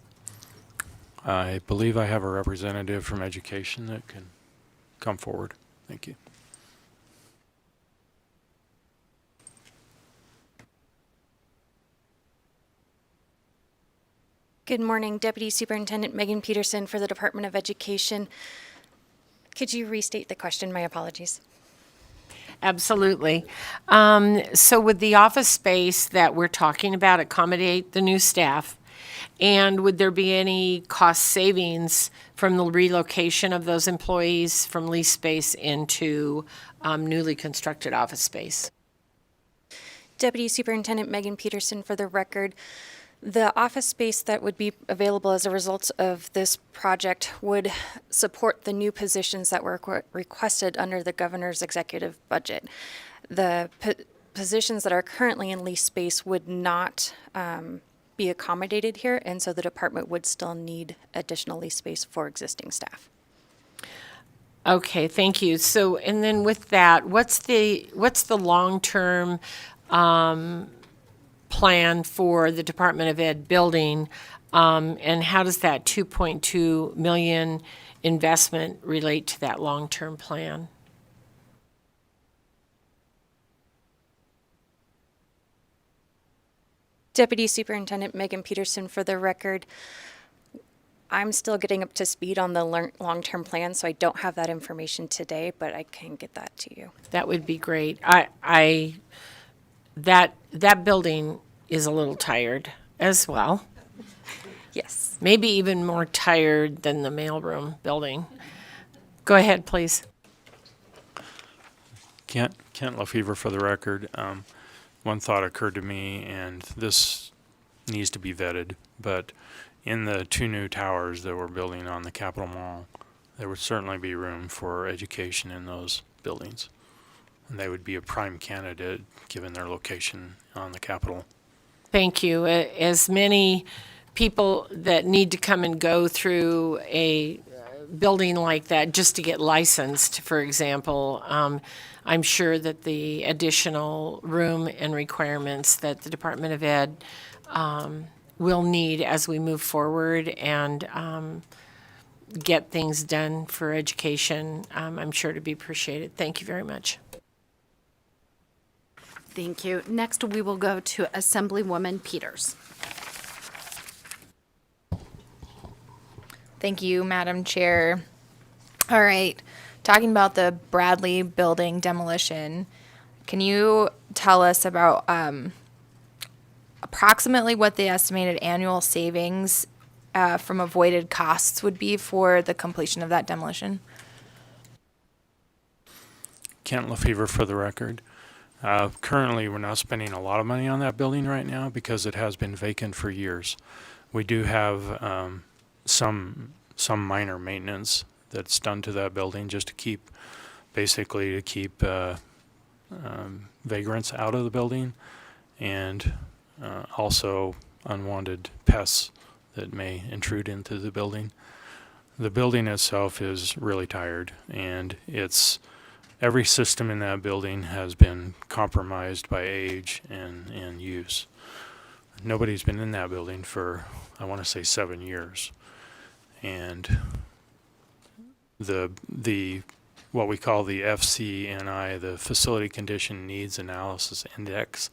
I believe I have a representative from education that can come forward. Thank you. Good morning, Deputy Superintendent Megan Peterson for the Department of Education. Could you restate the question? My apologies. Absolutely. So would the office space that we're talking about accommodate the new staff? And would there be any cost savings from the relocation of those employees from lease space into newly constructed office space? Deputy Superintendent Megan Peterson for the record. The office space that would be available as a result of this project would support the new positions that were requested under the governor's executive budget. The positions that are currently in lease space would not be accommodated here, and so the department would still need additional lease space for existing staff. Okay, thank you. So, and then with that, what's the long-term plan for the Department of Ed building, and how does that $2.2 million investment relate to that long-term plan? Deputy Superintendent Megan Peterson for the record. I'm still getting up to speed on the long-term plan, so I don't have that information today, but I can get that to you. That would be great. That building is a little tired as well. Yes. Maybe even more tired than the mailroom building. Go ahead, please. Kent Lefevre for the record. One thought occurred to me, and this needs to be vetted, but in the 2 new towers that we're building on the Capitol Mall, there would certainly be room for education in those buildings. And they would be a prime candidate given their location on the Capitol. Thank you. As many people that need to come and go through a building like that just to get licensed, for example, I'm sure that the additional room and requirements that the Department of Ed will need as we move forward and get things done for education, I'm sure to be appreciated. Thank you very much. Thank you. Next, we will go to Assemblywoman Peters. Thank you, Madam Chair. All right, talking about the Bradley building demolition, can you tell us about approximately what the estimated annual savings from avoided costs would be for the completion of that demolition? Kent Lefevre for the record. Currently, we're not spending a lot of money on that building right now because it has been vacant for years. We do have some minor maintenance that's done to that building just to keep vagrants out of the building, and also unwanted pests that may intrude into the building. The building itself is really tired, and every system in that building has been compromised by age and use. Nobody's been in that building for, I want to say, 7 years. And the what we call the FCNI, the Facility Condition Needs Analysis Index,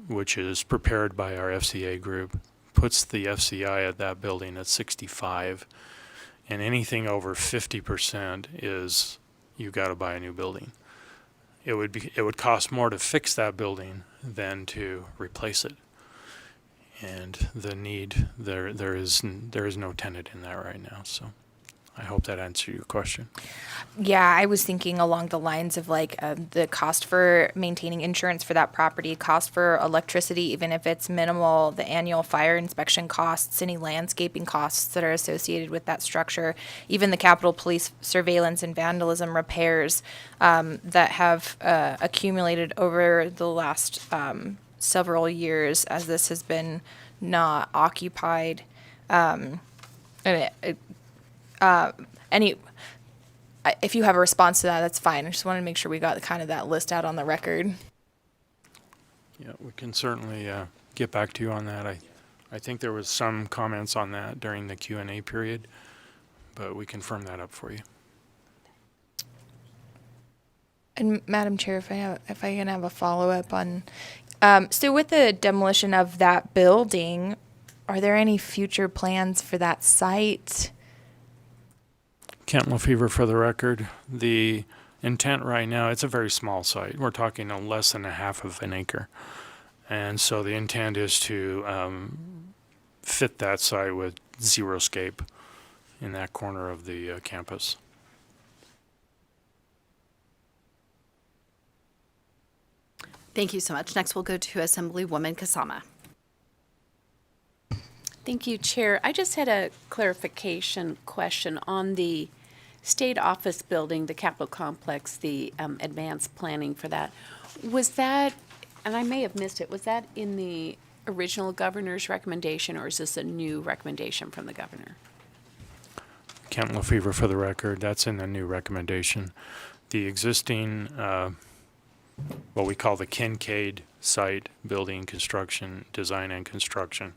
which is prepared by our FCA group, puts the FCI at that building at 65, and anything over 50% is you got to buy a new building. It would cost more to fix that building than to replace it. And the need there is no tenant in that right now. So I hope that answered your question. Yeah, I was thinking along the lines of like the cost for maintaining insurance for that property, cost for electricity, even if it's minimal, the annual fire inspection costs, any landscaping costs that are associated with that structure, even the Capitol Police surveillance and vandalism repairs that have accumulated over the last several years as this has been not occupied. If you have a response to that, that's fine. I just wanted to make sure we got kind of that list out on the record. Yeah, we can certainly get back to you on that. I think there was some comments on that during the Q&A period, but we can firm that up for you. And Madam Chair, if I can have a follow-up on, so with the demolition of that building, are there any future plans for that site? Kent Lefevre for the record. The intent right now, it's a very small site. We're talking less than a half of an acre. And so the intent is to fit that site with xeriscape in that corner of the campus. Thank you so much. Next, we'll go to Assemblywoman Kasama. Thank you, Chair. I just had a clarification question on the state office building, the Capitol complex, the advanced planning for that. Was that, and I may have missed it, was that in the original governor's recommendation, or is this a new recommendation from the governor? Kent Lefevre for the record. That's in the new recommendation. The existing, what we call the Kincaid site, building, construction, design and construction,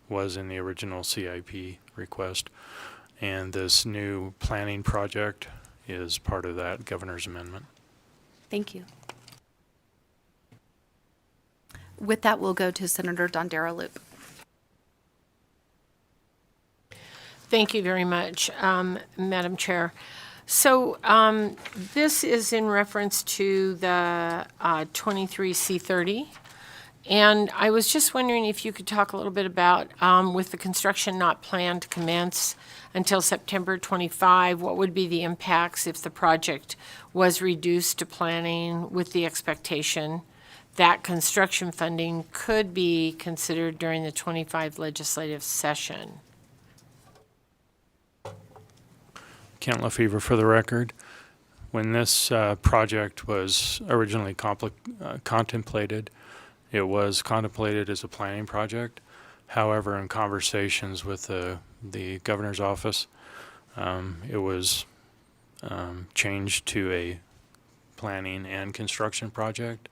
was in the original CIP request. And this new planning project is part of that governor's amendment. Thank you. With that, we'll go to Senator Dondera Loop. Thank you very much, Madam Chair. So this is in reference to the 23C30. And I was just wondering if you could talk a little bit about, with the construction not planned to commence until September 25, what would be the impacts if the project was reduced to planning with the expectation that construction funding could be considered during the 25 legislative session? Kent Lefevre for the record. When this project was originally contemplated, it was contemplated as a planning project. However, in conversations with the governor's office, it was changed to a planning and construction project.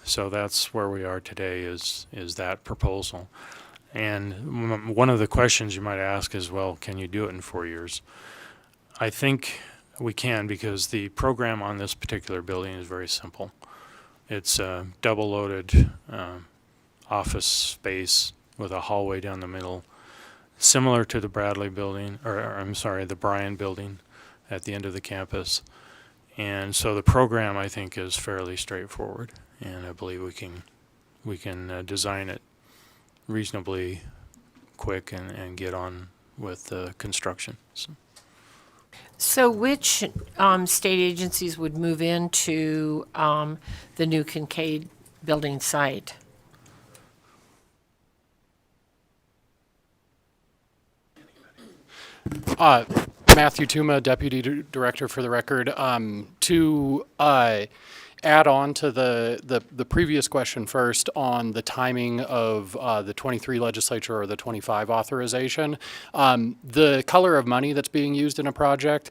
So that's where we are today, is that proposal. And one of the questions you might ask is, well, can you do it in 4 years? I think we can, because the program on this particular building is very simple. It's a double-loaded office space with a hallway down the middle, similar to the Bradley building, or I'm sorry, the Bryan building at the end of the campus. And so the program, I think, is fairly straightforward, and I believe we can design it reasonably quick and get on with the construction. So which state agencies would move into the new Kincaid building site? Matthew Tuma, Deputy Director for the record. To add on to the previous question first on the timing of the 23 legislature or the 25 authorization, the color of money that's being used in a project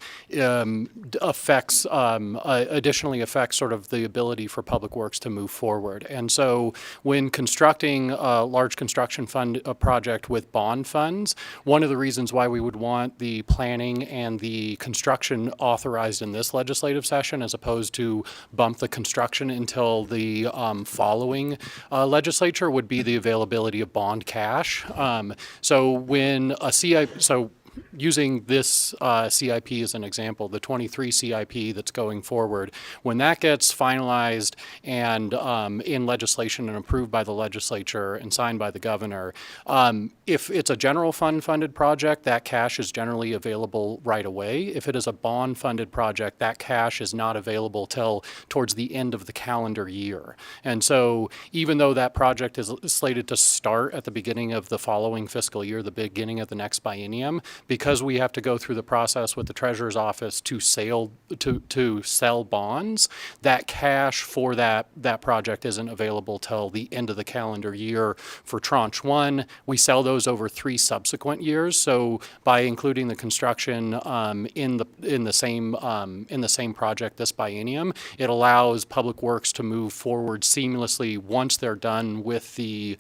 additionally affects sort of the ability for Public Works to move forward. And so when constructing a large construction fund project with bond funds, one of the reasons why we would want the planning and the construction authorized in this legislative session as opposed to bump the construction until the following legislature would be the availability of bond cash. So when a CIP, using this CIP as an example, the 23 CIP that's going forward, when that gets finalized and in legislation and approved by the legislature and signed by the governor, if it's a general fund funded project, that cash is generally available right away. If it is a bond funded project, that cash is not available till towards the end of the calendar year. And so even though that project is slated to start at the beginning of the following fiscal year, the beginning of the next biennium, because we have to go through the process with the treasurer's office to sell bonds, that cash for that project isn't available till the end of the calendar year for tranche one. We sell those over 3 subsequent years. So by including the construction in the same project this biennium, it allows Public Works to move forward seamlessly once they're done with the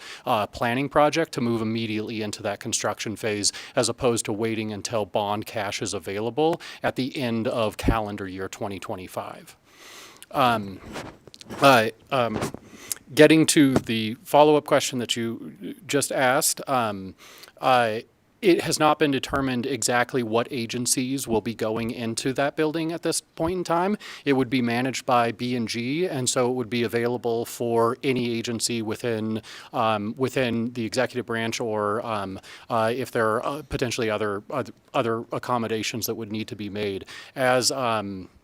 planning project, to move immediately into that construction phase, as opposed to waiting until bond cash is available at the end of calendar year 2025. Getting to the follow-up question that you just asked, it has not been determined exactly what agencies will be going into that building at this point in time. It would be managed by B&G, and so it would be available for any agency within the executive branch, or if there are potentially other accommodations that would need to be made.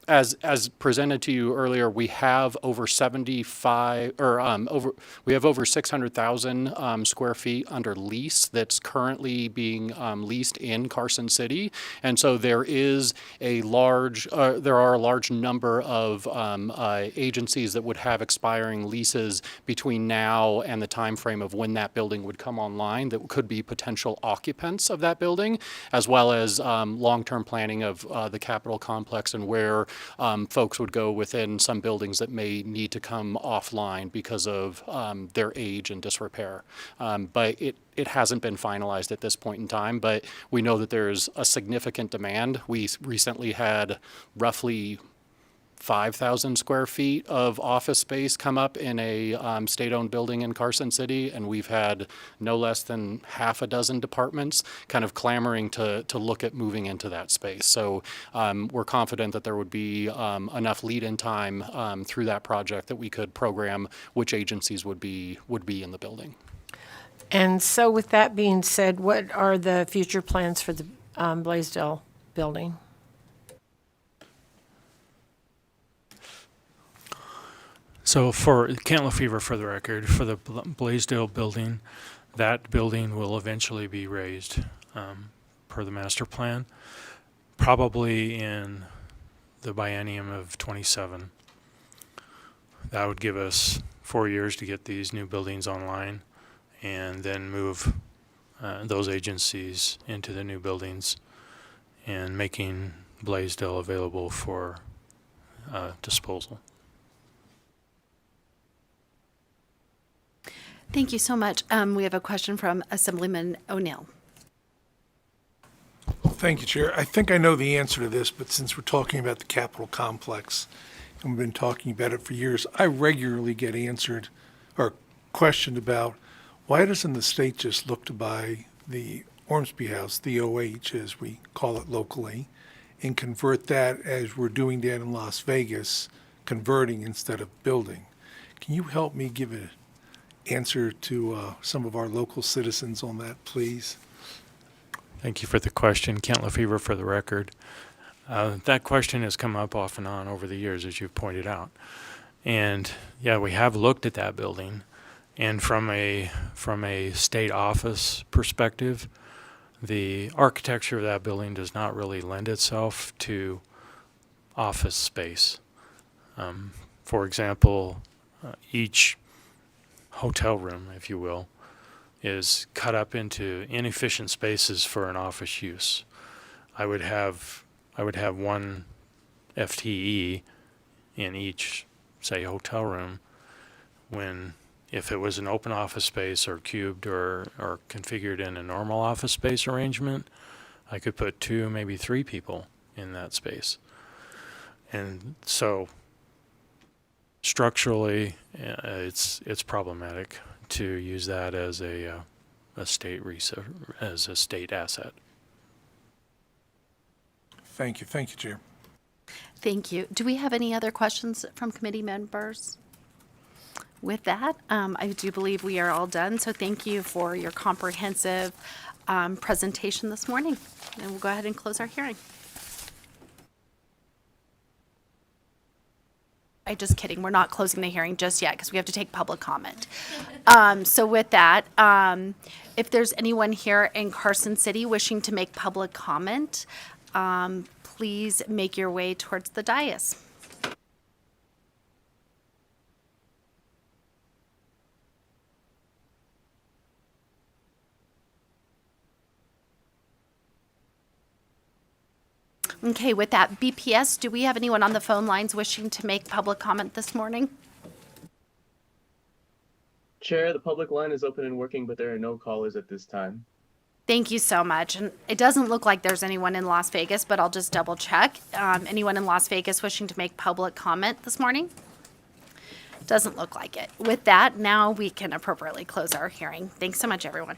As presented to you earlier, we have over 600,000 square feet under lease that's currently being leased in Carson City, and so there are a large number of agencies that would have expiring leases between now and the time frame of when that building would come online that could be potential occupants of that building, as well as long-term planning of the Capitol complex and where folks would go within some buildings that may need to come offline because of their age and disrepair. But it hasn't been finalized at this point in time, but we know that there's a significant demand. We recently had roughly 5,000 square feet of office space come up in a state-owned building in Carson City, and we've had no less than half a dozen departments kind of clamoring to look at moving into that space. So we're confident that there would be enough lead-in time through that project that we could program which agencies would be in the building. And so with that being said, what are the future plans for the Blaisdell building? So for Kent Lefevre, for the record, for the Blaisdell building, that building will eventually be raised per the master plan, probably in the biennium of 27. That would give us 4 years to get these new buildings online and then move those agencies into the new buildings and making Blaisdell available for disposal. Thank you so much. We have a question from Assemblyman O'Neill. Thank you, Chair. I think I know the answer to this, but since we're talking about the Capitol complex, and we've been talking about it for years, I regularly get answered or questioned about why doesn't the state just look to buy the Ormsby House, the OH as we call it locally, and convert that as we're doing down in Las Vegas, converting instead of building. Can you help me give an answer to some of our local citizens on that, please? Thank you for the question. Kent Lefevre, for the record. That question has come up off and on over the years, as you've pointed out. And yeah, we have looked at that building. And from a state office perspective, the architecture of that building does not really lend itself to office space. For example, each hotel room, if you will, is cut up into inefficient spaces for an office use. I would have one FTE in each, say, hotel room, when if it was an open office space or cubed or configured in a normal office space arrangement, I could put 2, maybe 3 people in that space. And so structurally, it's problematic to use that as a state resource, as a state asset. Thank you, Chair. Thank you. Do we have any other questions from committee members? With that, I do believe we are all done. So thank you for your comprehensive presentation this morning. And we'll go ahead and close our hearing. I'm just kidding. We're not closing the hearing just yet because we have to take public comment. So with that, if there's anyone here in Carson City wishing to make public comment, please make your way towards the dais. Okay, with that, BPS, do we have anyone on the phone lines wishing to make public comment this morning? Chair, the public line is open and working, but there are no callers at this time. Thank you so much. And it doesn't look like there's anyone in Las Vegas, but I'll just double check. Anyone in Las Vegas wishing to make public comment this morning? Doesn't look like it. With that, now we can appropriately close our hearing. Thanks so much, everyone.